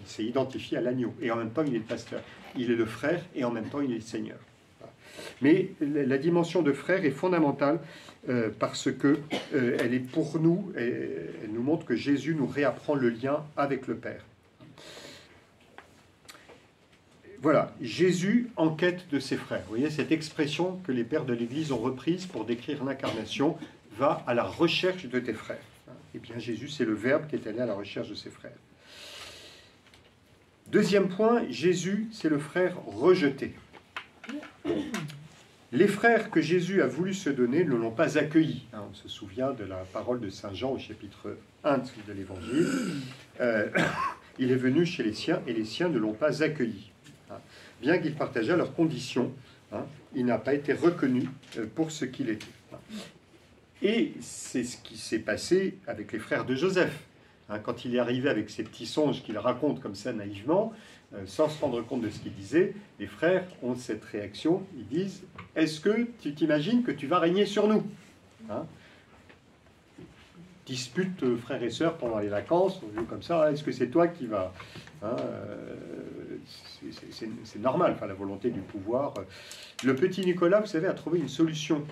s'est identifié à l'agneau et en même temps il est le pasteur. Il est le frère et en même temps il est le Seigneur. Mais la dimension de frère est fondamentale parce que elle est pour nous, elle nous montre que Jésus nous réapprend le lien avec le Père. Voilà, Jésus en quête de ses frères. Vous voyez cette expression que les pères de l'Église ont reprise pour décrire l'incarnation, va à la recherche de tes frères. Eh bien Jésus, c'est le Verbe qui est allé à la recherche de ses frères. Deuxième point, Jésus, c'est le frère rejeté. Les frères que Jésus a voulu se donner ne l'ont pas accueilli. On se souvient de la parole de Saint Jean au chapitre 1 de l'Évangile. Il est venu chez les siens et les siens ne l'ont pas accueilli. Bien qu'il partageât leurs conditions, il n'a pas été reconnu pour ce qu'il était. Et c'est ce qui s'est passé avec les frères de Joseph. Quand il est arrivé avec ses petits songes qu'il raconte comme ça naïvement, sans se rendre compte de ce qu'il disait, les frères ont cette réaction, ils disent « Est-ce que tu t'imagines que tu vas régner sur nous ?» Dispute frères et sœurs pendant les vacances, comme ça, est-ce que c'est toi qui vas... c'est normal, enfin, la volonté du pouvoir. Le petit Nicolas, vous savez, a trouvé une solution.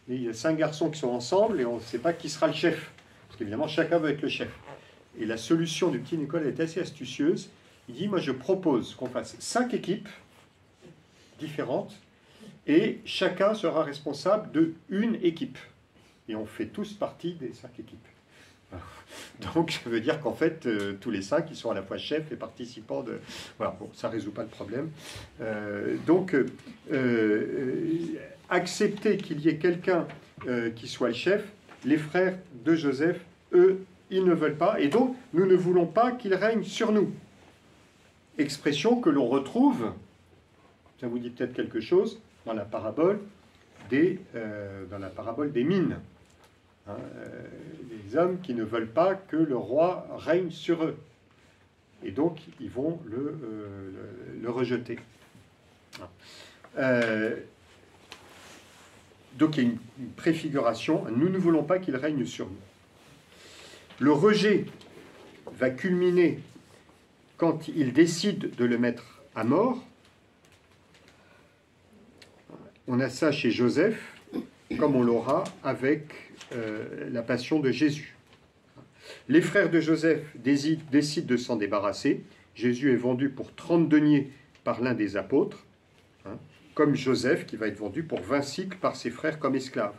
Et il y a 5 garçons qui sont ensemble et on ne sait pas qui sera le chef. Parce qu'évidemment, chacun veut être le chef. Et la solution du petit Nicolas est assez astucieuse. Il dit, moi je propose qu'on fasse 5 équipes différentes et chacun sera responsable de une équipe. Et on fait tous partie des 5 équipes. Donc ça veut dire qu'en fait, tous les 5, ils sont à la fois chefs et participants de... Voilà, bon, ça ne résout pas le problème. Accepter qu'il y ait quelqu'un qui soit le chef, les frères de Joseph, eux, ils ne veulent pas, et donc nous ne voulons pas qu'il règne sur nous. Expression que l'on retrouve, ça vous dit peut-être quelque chose, dans la parabole des mines. Les hommes qui ne veulent pas que le roi règne sur eux. Et donc, ils vont le rejeter. Donc, il y a une préfiguration. Nous ne voulons pas qu'il règne sur nous. Le rejet va culminer quand il décide de le mettre à mort. On a ça chez Joseph, comme on l'aura avec la passion de Jésus. Les frères de Joseph décident de s'en débarrasser. Jésus est vendu pour 30 deniers par l'un des apôtres, comme Joseph qui va être vendu pour 20 sicles par ses frères comme esclave.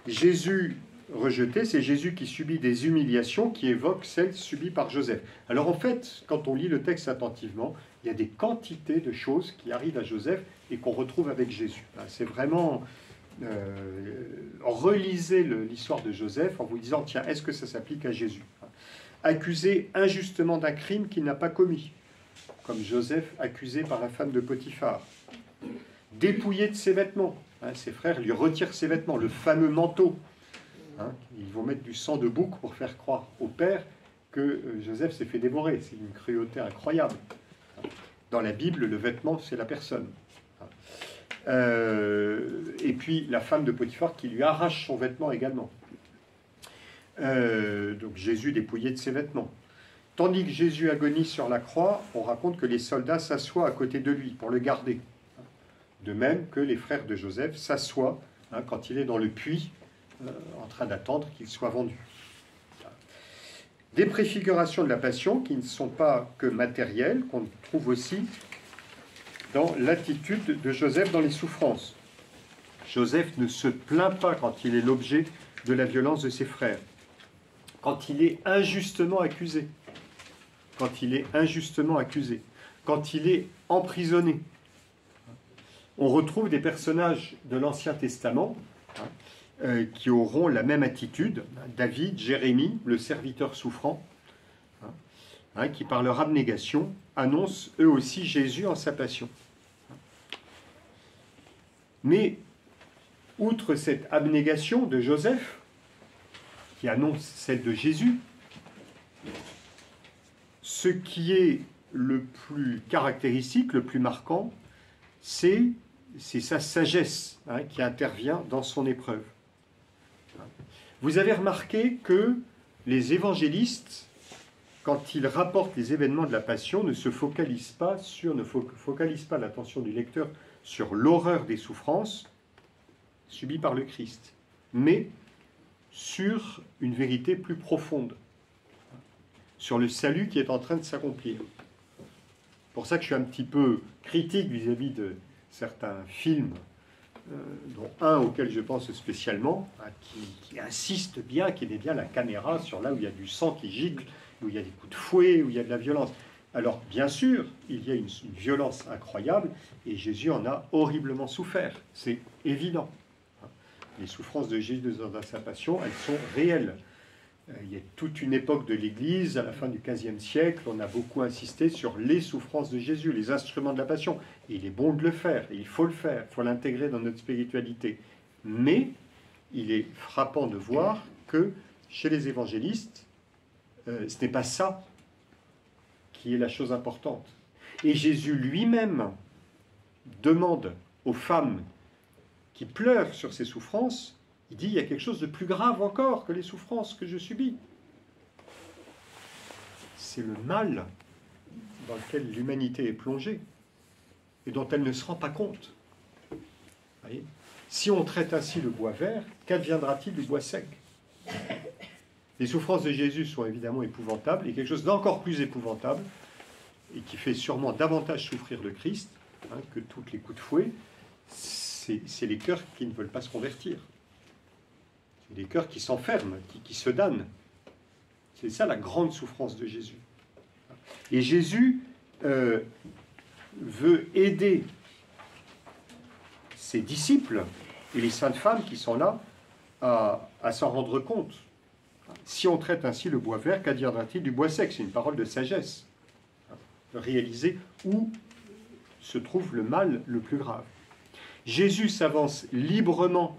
Jésus rejeté, c'est Jésus qui subit des humiliations qui évoquent celles subies par Joseph. Alors en fait, quand on lit le texte attentivement, il y a des quantités de choses qui arrivent à Joseph et qu'on retrouve avec Jésus. C'est vraiment... relisez l'histoire de Joseph en vous disant, tiens, est-ce que ça s'applique à Jésus? Accusé injustement d'un crime qu'il n'a pas commis, comme Joseph accusé par la femme de Potiphar. Dépouillé de ses vêtements. Ses frères lui retirent ses vêtements, le fameux manteau. Ils vont mettre du sang de bouc pour faire croire au père que Joseph s'est fait dévorer. C'est une cruauté incroyable. Dans la Bible, le vêtement, c'est la personne. Et puis la femme de Potiphar qui lui arrache son vêtement également. Donc Jésus dépouillé de ses vêtements. Tandis que Jésus agonise sur la croix, on raconte que les soldats s'assoient à côté de lui pour le garder. De même que les frères de Joseph s'assoient quand il est dans le puits, en train d'attendre qu'il soit vendu. Des préfigurations de la passion qui ne sont pas que matérielles, qu'on trouve aussi dans l'attitude de Joseph dans les souffrances. Joseph ne se plaint pas quand il est l'objet de la violence de ses frères, quand il est injustement accusé, quand il est emprisonné. On retrouve des personnages de l'Ancien Testament qui auront la même attitude. David, Jérémie, le serviteur souffrant, qui par leur abnégation annoncent eux aussi Jésus en sa passion. Mais outre cette abnégation de Joseph, qui annonce celle de Jésus, ce qui est le plus caractéristique, le plus marquant, c'est sa sagesse qui intervient dans son épreuve. Vous avez remarqué que les évangélistes, quand ils rapportent les événements de la Passion, ne focalisent pas l'attention du lecteur sur l'horreur des souffrances subies par le Christ, mais sur une vérité plus profonde, sur le salut qui est en train de s'accomplir. C'est pour ça que je suis un petit peu critique vis-à-vis de certains films, dont un auquel je pense spécialement, qui insiste bien, qui met bien la caméra sur là où il y a du sang qui gicle, où il y a des coups de fouet, où il y a de la violence. Alors, bien sûr, il y a une violence incroyable, et Jésus en a horriblement souffert. C'est évident. Les souffrances de Jésus dans sa passion, elles sont réelles. Il y a toute une époque de l'Église, à la fin du XVe siècle, on a beaucoup insisté sur les souffrances de Jésus, les instruments de la passion. Et il est bon de le faire, et il faut le faire, il faut l'intégrer dans notre spiritualité. Mais il est frappant de voir que chez les évangélistes, ce n'est pas ça qui est la chose importante. Et Jésus lui-même demande aux femmes qui pleurent sur ces souffrances, il dit, il y a quelque chose de plus grave encore que les souffrances que je subis. C'est le mal dans lequel l'humanité est plongée et dont elle ne se rend pas compte. Voyez, si on traite ainsi le bois vert, qu'adviendra-t-il du bois sec? Les souffrances de Jésus sont évidemment épouvantables, et quelque chose d'encore plus épouvantable, et qui fait sûrement davantage souffrir le Christ que tous les coups de fouet, c'est les cœurs qui ne veulent pas se convertir. C'est des cœurs qui s'enferment, qui se damnent. C'est ça la grande souffrance de Jésus. Et Jésus veut aider ses disciples et les saintes femmes qui sont là à s'en rendre compte. Si on traite ainsi le bois vert, qu'adviendra-t-il du bois sec? C'est une parole de sagesse. Réaliser où se trouve le mal le plus grave. Jésus s'avance librement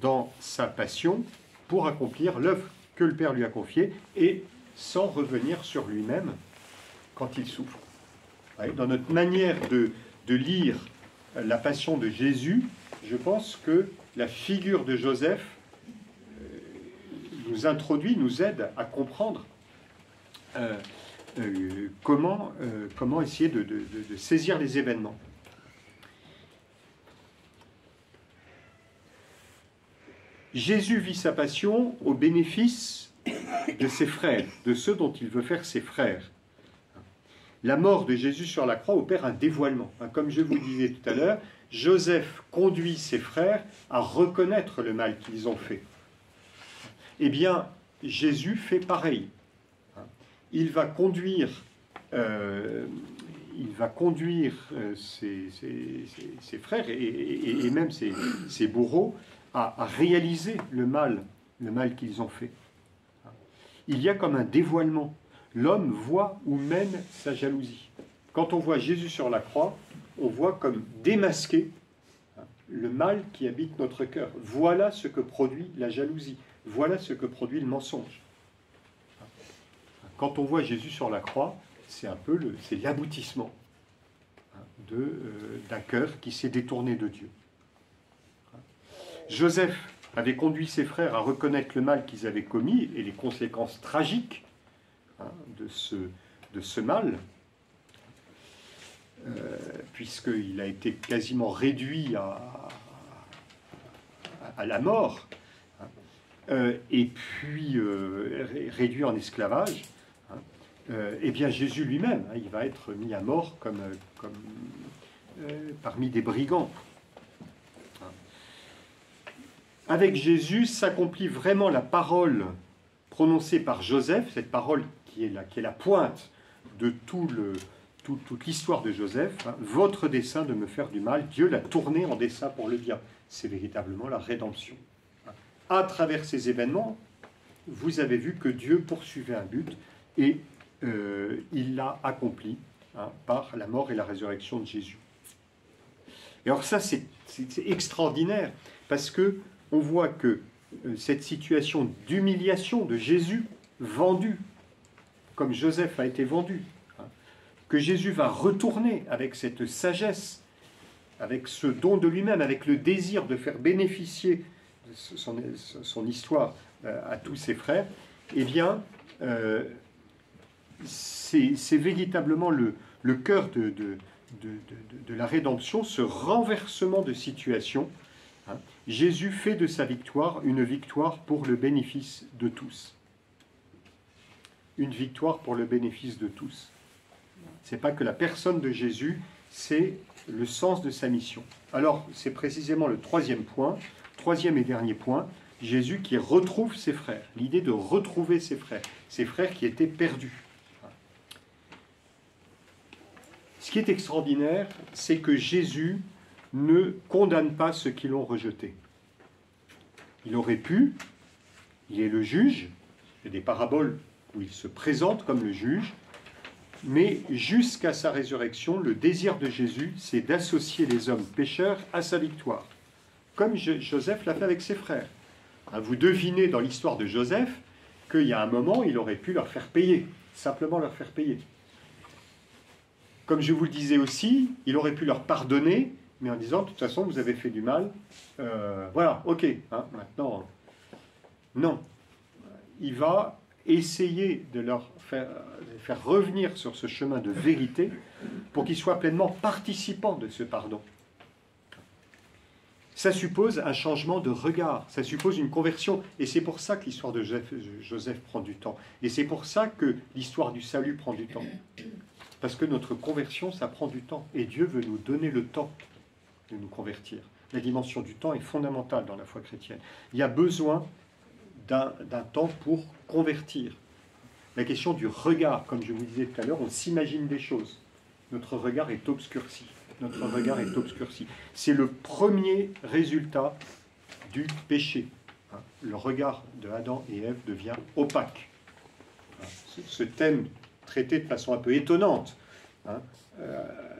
dans sa passion pour accomplir l'œuvre que le Père lui a confiée et sans revenir sur lui-même quand il souffre. Dans notre manière de lire la passion de Jésus, je pense que la figure de Joseph nous introduit, nous aide à comprendre comment essayer de saisir les événements. Jésus vit sa passion au bénéfice de ses frères, de ceux dont il veut faire ses frères. La mort de Jésus sur la croix opère un dévoilement. Comme je vous disais tout à l'heure, Joseph conduit ses frères à reconnaître le mal qu'ils ont fait. Eh bien, Jésus fait pareil. Il va conduire ses frères et même ses bourreaux à réaliser le mal qu'ils ont fait. Il y a comme un dévoilement. L'homme voit où mène sa jalousie. Quand on voit Jésus sur la croix, on voit comme démasqué le mal qui habite notre cœur. Voilà ce que produit la jalousie. Voilà ce que produit le mensonge. Quand on voit Jésus sur la croix, c'est l'aboutissement d'un cœur qui s'est détourné de Dieu. Joseph avait conduit ses frères à reconnaître le mal qu'ils avaient commis et les conséquences tragiques de ce mal. puisqu'il a été quasiment réduit à la mort, et puis réduit en esclavage, eh bien Jésus lui-même, il va être mis à mort comme parmi des brigands. Avec Jésus s'accomplit vraiment la parole prononcée par Joseph, cette parole qui est la pointe de toute l'histoire de Joseph. Votre dessein de me faire du mal, Dieu l'a tourné en dessein pour le bien. C'est véritablement la rédemption. À travers ces événements, vous avez vu que Dieu poursuivait un but et il l'a accompli par la mort et la résurrection de Jésus. Et alors ça, c'est extraordinaire, parce que on voit que cette situation d'humiliation de Jésus, vendu, comme Joseph a été vendu, que Jésus va retourner avec cette sagesse, avec ce don de lui-même, avec le désir de faire bénéficier son histoire à tous ses frères, eh bien, c'est véritablement le cœur de la rédemption, ce renversement de situation. Jésus fait de sa victoire une victoire pour le bénéfice de tous. Une victoire pour le bénéfice de tous. Ce n'est pas que la personne de Jésus, c'est le sens de sa mission. Alors, c'est précisément le troisième point, troisième et dernier point, Jésus qui retrouve ses frères. L'idée de retrouver ses frères qui étaient perdus. Ce qui est extraordinaire, c'est que Jésus ne condamne pas ceux qui l'ont rejeté. Il aurait pu, il est le juge, il y a des paraboles où il se présente comme le juge, mais jusqu'à sa résurrection, le désir de Jésus, c'est d'associer les hommes pécheurs à sa victoire, comme Joseph l'a fait avec ses frères. Vous devinez dans l'histoire de Joseph qu'il y a un moment, il aurait pu leur faire payer, simplement leur faire payer. Comme je vous le disais aussi, il aurait pu leur pardonner, mais en disant, de toute façon, vous avez fait du mal, voilà, ok, maintenant, non. Il va essayer de leur faire revenir sur ce chemin de vérité pour qu'ils soient pleinement participants de ce pardon. Ça suppose un changement de regard, ça suppose une conversion, et c'est pour ça que l'histoire de Joseph prend du temps, et c'est pour ça que l'histoire du salut prend du temps. Parce que notre conversion, ça prend du temps, et Dieu veut nous donner le temps de nous convertir. La dimension du temps est fondamentale dans la foi chrétienne. Il y a besoin d'un temps pour convertir. La question du regard, comme je vous disais tout à l'heure, on s'imagine des choses. Notre regard est obscurci. Notre regard est obscurci. C'est le premier résultat du péché. Le regard de Adam et Ève devient opaque. Ce thème traité de façon un peu étonnante.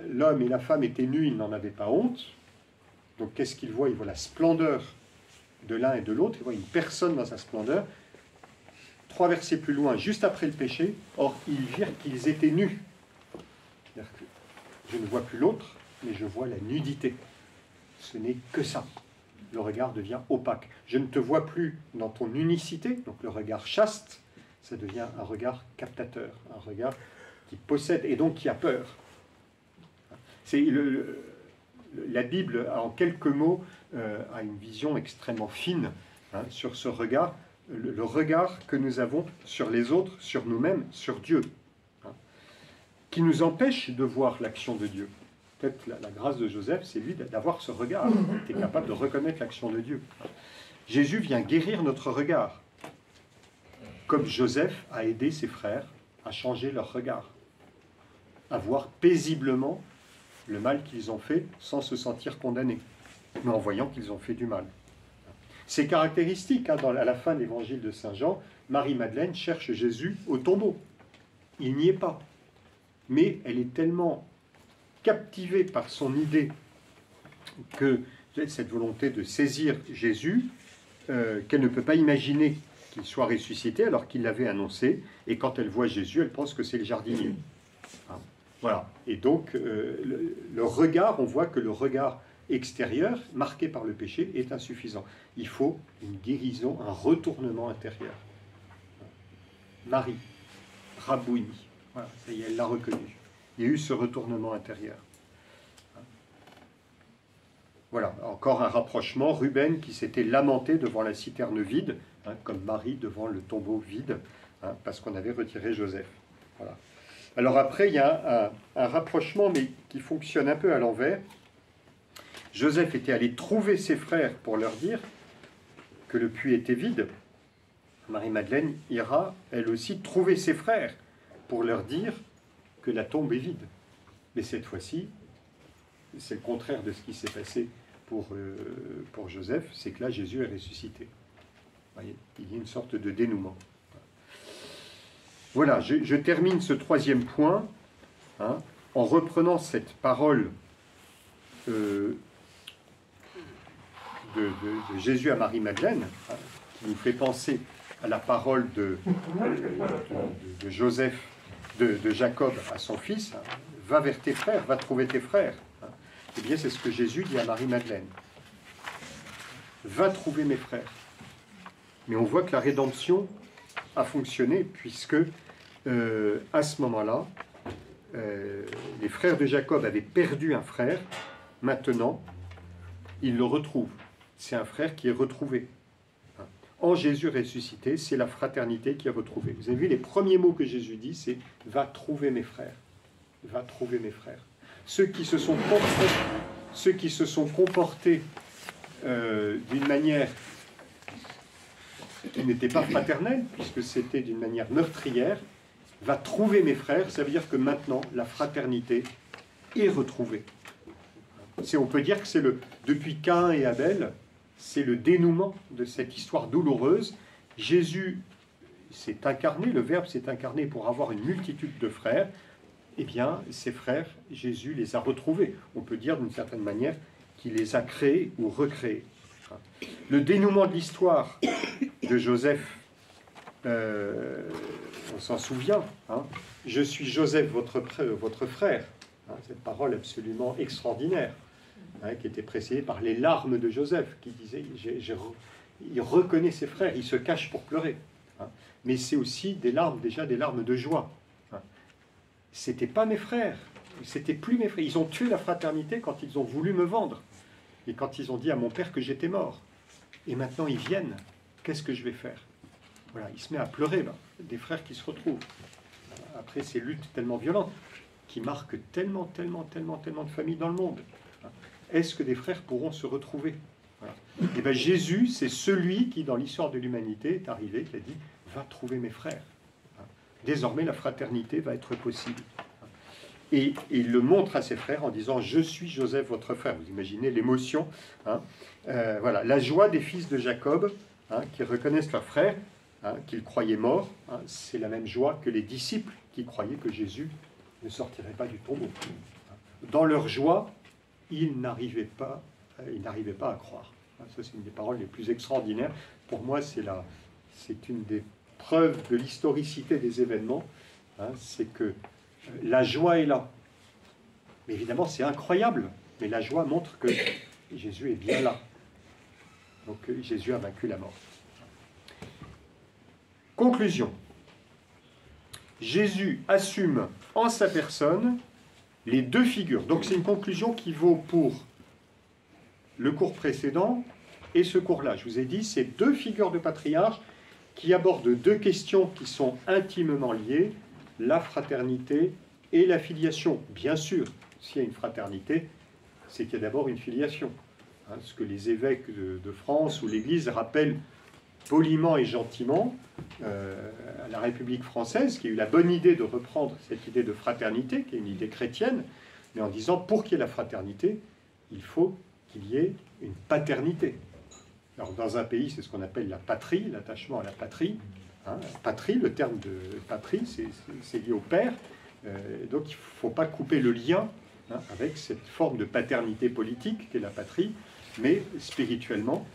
L'homme et la femme étaient nus, ils n'en avaient pas honte. Donc qu'est-ce qu'ils voient? Ils voient la splendeur de l'un et de l'autre. Ils voient une personne dans sa splendeur. 3 versets plus loin, juste après le péché, or ils virent qu'ils étaient nus. C'est-à-dire que je ne vois plus l'autre, mais je vois la nudité. Ce n'est que ça. Le regard devient opaque. Je ne te vois plus dans ton unicité, donc le regard chaste, ça devient un regard captateur, un regard qui possède et donc qui a peur. C'est la Bible, en quelques mots, a une vision extrêmement fine sur ce regard, le regard que nous avons sur les autres, sur nous-mêmes, sur Dieu, qui nous empêche de voir l'action de Dieu. Peut-être la grâce de Joseph, c'est lui d'avoir ce regard, qui est capable de reconnaître l'action de Dieu. Jésus vient guérir notre regard, comme Joseph a aidé ses frères à changer leur regard, à voir paisiblement le mal qu'ils ont fait sans se sentir condamnés, mais en voyant qu'ils ont fait du mal. C'est caractéristique, à la fin de l'évangile de Saint Jean, Marie-Madeleine cherche Jésus au tombeau. Il n'y est pas. Mais elle est tellement captivée par son idée que cette volonté de saisir Jésus, qu'elle ne peut pas imaginer qu'il soit ressuscité alors qu'il l'avait annoncé. Et quand elle voit Jésus, elle pense que c'est le jardinier. Voilà. Et donc, le regard, on voit que le regard extérieur, marqué par le péché, est insuffisant. Il faut une guérison, un retournement intérieur. Marie, Rabouni, voilà, ça y est, elle l'a reconnu. Il y a eu ce retournement intérieur. Voilà, encore un rapprochement. Ruben qui s'était lamenté devant la citerne vide, hein, comme Marie devant le tombeau vide, hein, parce qu'on avait retiré Joseph. Voilà. Alors après, il y a un rapprochement, mais qui fonctionne un peu à l'envers. Joseph était allé trouver ses frères pour leur dire que le puits était vide. Marie-Madeleine ira, elle aussi, trouver ses frères pour leur dire que la tombe est vide. Mais cette fois-ci, c'est le contraire de ce qui s'est passé pour Joseph, c'est que là, Jésus est ressuscité. Vous voyez, il y a une sorte de dénouement. Voilà, je termine ce troisième point, hein, en reprenant cette parole de Jésus à Marie-Madeleine, hein, qui nous fait penser à la parole de Joseph, de Jacob à son fils, hein, va vers tes frères, va trouver tes frères. Hein. Eh bien, c'est ce que Jésus dit à Marie-Madeleine. Va trouver mes frères. Mais on voit que la rédemption a fonctionné, puisque à ce moment-là, les frères de Jacob avaient perdu un frère. Maintenant, ils le retrouvent. C'est un frère qui est retrouvé. En Jésus ressuscité, c'est la fraternité qui est retrouvée. Vous avez vu, les premiers mots que Jésus dit, c'est « va trouver mes frères ». Va trouver mes frères. Ceux qui se sont comportés d'une manière qui n'était pas fraternelle, puisque c'était d'une manière meurtrière, va trouver mes frères, ça veut dire que maintenant, la fraternité est retrouvée. On peut dire que c'est depuis Caïn et Abel, c'est le dénouement de cette histoire douloureuse. Jésus s'est incarné, le Verbe s'est incarné pour avoir une multitude de frères. Eh bien, ces frères, Jésus les a retrouvés. On peut dire d'une certaine manière qu'il les a créés ou recréés. Le dénouement de l'histoire de Joseph, on s'en souvient. Hein. Je suis Joseph, votre frère. Hein, cette parole absolument extraordinaire, hein, qui était précédée par les larmes de Joseph, qui disait, il reconnaît ses frères, il se cache pour pleurer. Hein. Mais c'est aussi déjà des larmes de joie. Hein. C'était pas mes frères, c'était plus mes frères. Ils ont tué la fraternité quand ils ont voulu me vendre, et quand ils ont dit à mon père que j'étais mort. Et maintenant ils viennent, qu'est-ce que je vais faire? Voilà, il se met à pleurer, là, des frères qui se retrouvent. Après ces luttes tellement violentes, qui marquent tellement de familles dans le monde. Est-ce que des frères pourront se retrouver? Voilà. Et bien Jésus, c'est celui qui, dans l'histoire de l'humanité, est arrivé, qui a dit « va trouver mes frères ». Désormais, la fraternité va être possible. Et il le montre à ses frères en disant « je suis Joseph, votre frère ». Vous imaginez l'émotion. Hein. Voilà, la joie des fils de Jacob, hein, qui reconnaissent leur frère, hein, qu'ils croyaient mort. Hein, c'est la même joie que les disciples qui croyaient que Jésus ne sortirait pas du tombeau. Dans leur joie, ils n'arrivaient pas à croire. Ça, c'est une des paroles les plus extraordinaires. Pour moi, c'est une des preuves de l'historicité des événements. Hein, c'est que la joie est là. Mais évidemment, c'est incroyable. Mais la joie montre que Jésus est bien là. Donc, Jésus a vaincu la mort. Conclusion. Jésus assume en sa personne les deux figures. Donc c'est une conclusion qui vaut pour le cours précédent et ce cours-là. Je vous ai dit, c'est deux figures de patriarches qui abordent deux questions qui sont intimement liées, la fraternité et la filiation. Bien sûr, s'il y a une fraternité, c'est qu'il y a d'abord une filiation. Hein, ce que les évêques de France ou l'Église rappellent poliment et gentiment à la République française, qui a eu la bonne idée de reprendre cette idée de fraternité, qui est une idée chrétienne, mais en disant, pour qu'il y ait la fraternité, il faut qu'il y ait une paternité. Alors, dans un pays, c'est ce qu'on appelle la patrie, l'attachement à la patrie. Hein, patrie, le terme de patrie, c'est lié au père. Donc, il ne faut pas couper le lien, hein, avec cette forme de paternité politique qu'est la patrie, mais spirituellement,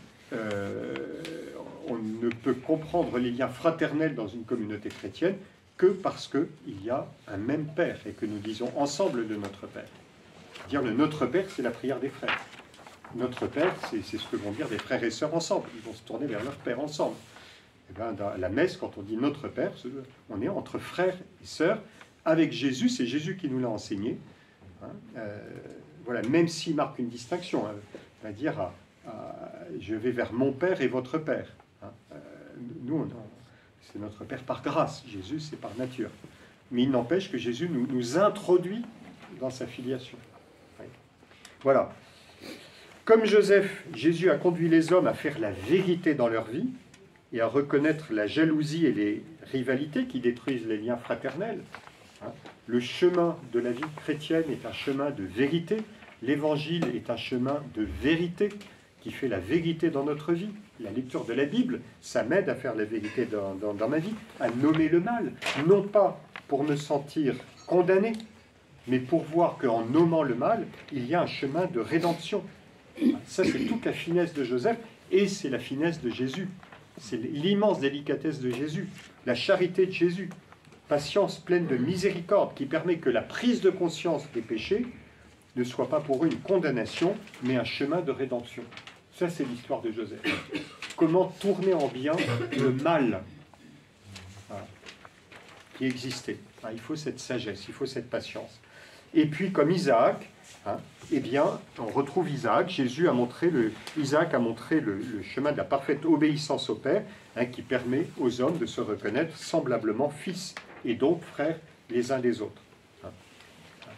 on ne peut comprendre les liens fraternels dans une communauté chrétienne que parce qu'il y a un même Père et que nous disons ensemble de notre Père. Dire le Notre Père, c'est la prière des frères. Notre Père, c'est ce que vont dire des frères et sœurs ensemble. Ils vont se tourner vers leur Père ensemble. Et bien, dans la messe, quand on dit Notre Père, on est entre frères et sœurs avec Jésus. C'est Jésus qui nous l'a enseigné. Hein, voilà, même s'il marque une distinction. Hein, va dire je vais vers mon Père et votre Père. Hein. Nous, c'est notre Père par grâce. Jésus, c'est par nature. Mais il n'empêche que Jésus nous introduit dans sa filiation. Oui. Voilà. Comme Joseph, Jésus a conduit les hommes à faire la vérité dans leur vie et à reconnaître la jalousie et les rivalités qui détruisent les liens fraternels. Le chemin de la vie chrétienne est un chemin de vérité. L'Évangile est un chemin de vérité qui fait la vérité dans notre vie. La lecture de la Bible, ça m'aide à faire la vérité dans ma vie, à nommer le mal, non pas pour me sentir condamné, mais pour voir qu'en nommant le mal, il y a un chemin de rédemption. Ça, c'est toute la finesse de Joseph, et c'est la finesse de Jésus. C'est l'immense délicatesse de Jésus, la charité de Jésus, patience pleine de miséricorde, qui permet que la prise de conscience des péchés ne soit pas pour eux une condamnation, mais un chemin de rédemption. Ça, c'est l'histoire de Joseph. Comment tourner en bien le mal qui existait. Il faut cette sagesse, il faut cette patience. Et puis, comme Isaac, eh bien, on retrouve Isaac. Isaac a montré le chemin de la parfaite obéissance au Père, qui permet aux hommes de se reconnaître semblablement fils et donc frères les uns des autres.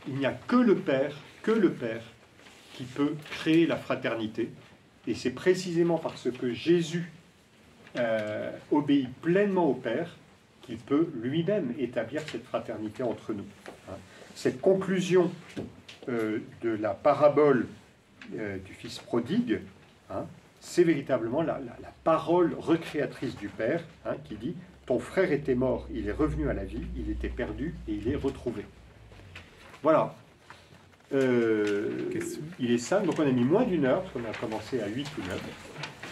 Il n'y a que le Père qui peut créer la fraternité. Et c'est précisément parce que Jésus obéit pleinement au Père qu'il peut lui-même établir cette fraternité entre nous. Cette conclusion de la parabole du fils prodigue, c'est véritablement la parole recréatrice du Père, qui dit « Ton frère était mort, il est revenu à la vie, il était perdu et il est retrouvé. » Voilà. Il est 5, donc on a mis moins d'1 heure, parce qu'on a commencé à 8 ou 9.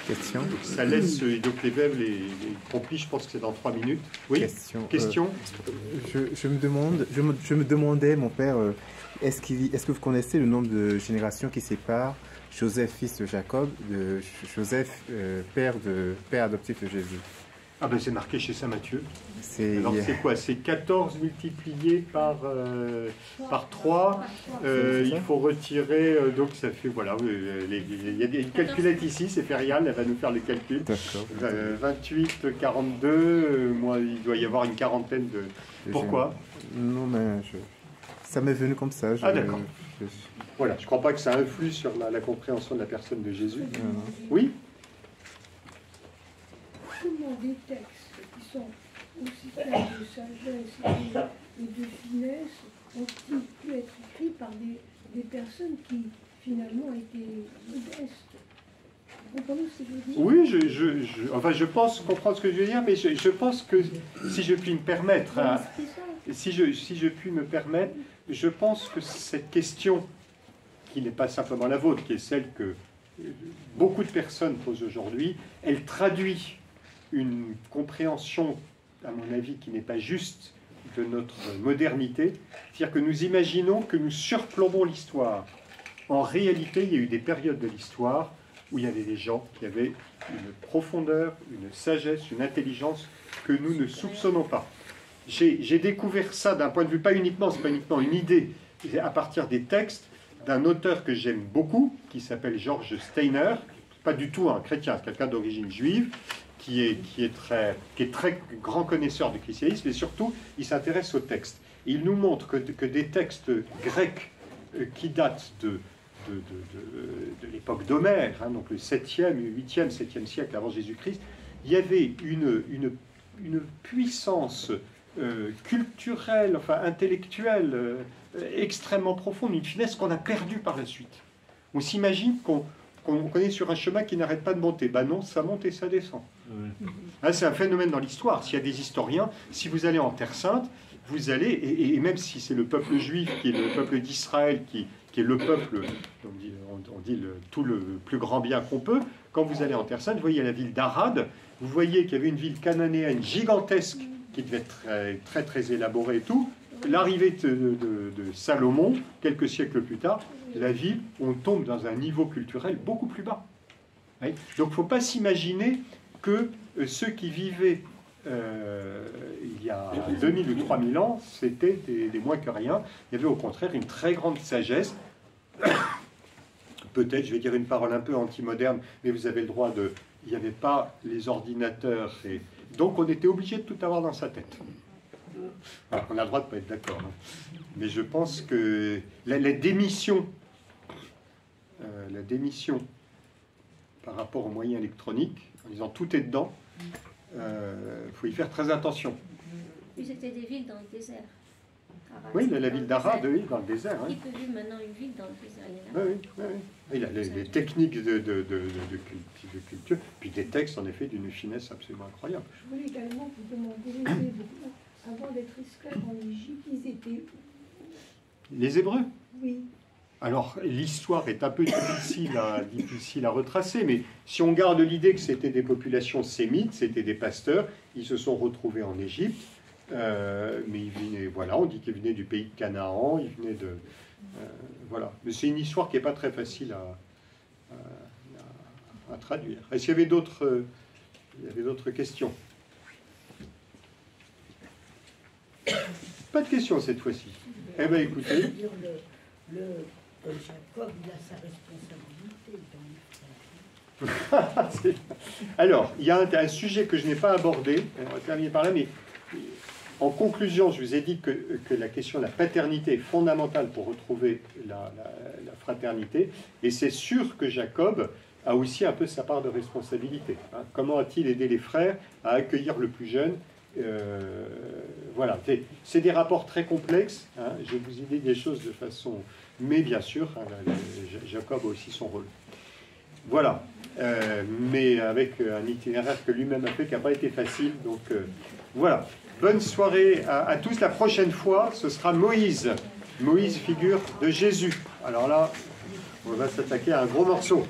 Question. Donc ça laisse, donc les veuves, les complis, je pense que c'est dans 3 minutes. Oui. Question. Je me demandais, mon père, est-ce que vous connaissez le nombre de générations qui séparent Joseph, fils de Jacob, de Joseph, père adoptif de Jésus? Ah ben c'est marqué chez Saint Matthieu. Alors c'est quoi? C'est 14 multiplié par 3. Il faut retirer, donc ça fait, voilà, il y a une calculette ici, c'est Ferial, elle va nous faire le calcul. D'accord. 28, 42, moi il doit y avoir une quarantaine de... Pourquoi? Non mais ça m'est venu comme ça. Ah d'accord. Voilà, je ne crois pas que ça influe sur la compréhension de la personne de Jésus. Oui? Comment des textes qui sont aussi pleins de sagesse et de finesse ont-ils pu être écrits par des personnes qui finalement étaient modestes? Vous comprenez ce que je veux dire? Oui, je pense comprendre ce que je veux dire, mais je pense que si je puis me permettre, si je puis me permettre, je pense que cette question, qui n'est pas simplement la vôtre, qui est celle que beaucoup de personnes posent aujourd'hui, elle traduit une compréhension, à mon avis, qui n'est pas juste de notre modernité. C'est-à-dire que nous imaginons que nous surplombons l'histoire. En réalité, il y a eu des périodes de l'histoire où il y avait des gens qui avaient une profondeur, une sagesse, une intelligence que nous ne soupçonnons pas. J'ai découvert ça d'un point de vue, c'est pas uniquement une idée, à partir des textes d'un auteur que j'aime beaucoup, qui s'appelle George Steiner, pas du tout un chrétien, c'est quelqu'un d'origine juive, qui est très grand connaisseur du christianisme, et surtout, il s'intéresse aux textes. Et il nous montre que des textes grecs qui datent de l'époque d'Homère, donc le 7e, 8e, 7e siècle avant Jésus-Christ, il y avait une puissance culturelle, intellectuelle, extrêmement profonde, une finesse qu'on a perdue par la suite. On s'imagine qu'on est sur un chemin qui n'arrête pas de monter. Ben non, ça monte et ça descend. C'est un phénomène dans l'histoire. S'il y a des historiens, si vous allez en Terre Sainte, vous allez, et même si c'est le peuple juif, qui est le peuple d'Israël, qui est le peuple, on dit tout le plus grand bien qu'on peut, quand vous allez en Terre Sainte, vous voyez la ville d'Arad, vous voyez qu'il y avait une ville cananéenne gigantesque, qui devait être très, très élaborée et tout. L'arrivée de Salomon, quelques siècles plus tard, la ville, on tombe dans un niveau culturel beaucoup plus bas. Donc il ne faut pas s'imaginer que ceux qui vivaient il y a 2000 ou 3000 ans, c'était des moins que rien. Il y avait au contraire une très grande sagesse peut-être, je vais dire une parole un peu anti-moderne, mais vous avez le droit de... Il n'y avait pas les ordinateurs, et donc on était obligé de tout avoir dans sa tête. Alors, on a le droit de ne pas être d'accord, hein. Mais je pense que la démission par rapport aux moyens électroniques, en disant tout est dedans, faut y faire très attention. Oui, c'était des villes dans le désert. Arad, Oui, la ville d'Arad, désert. oui, dans le désert. Hein. Qui peut vivre maintenant une ville dans le désert? Il y en a. Oui, oui, oui. Et les techniques de culture, puis des textes en effet d'une finesse absolument incroyable. Je voulais également vous demander, les Hébreux, avant d'être esclaves en Égypte, ils étaient où? Les Hébreux? Oui. Alors, l'histoire est un peu difficile à retracer, mais si on garde l'idée que c'était des populations sémites, c'était des pasteurs, ils se sont retrouvés en Égypte, mais ils venaient, voilà, on dit qu'ils venaient du pays de Canaan, ils venaient de... voilà. Mais c'est une histoire qui n'est pas très facile à traduire. Est-ce qu'il y avait d'autres questions? Pas de questions cette fois-ci. Eh bien, écoutez... Jacob, il a sa responsabilité. Alors, il y a un sujet que je n'ai pas abordé, on va terminer par là, mais en conclusion, je vous ai dit que la question de la paternité est fondamentale pour retrouver la fraternité, et c'est sûr que Jacob a aussi un peu sa part de responsabilité. Hein. Comment a-t-il aidé les frères à accueillir le plus jeune? Voilà, c'est des rapports très complexes, hein. Je vous ai dit des choses de façon... Mais bien sûr, hein, Jacob a aussi son rôle. Voilà, mais avec un itinéraire que lui-même a fait qui n'a pas été facile. Donc voilà, bonne soirée à tous. La prochaine fois, ce sera Moïse. Moïse, figure de Jésus. Alors là, on va s'attaquer à un gros morceau.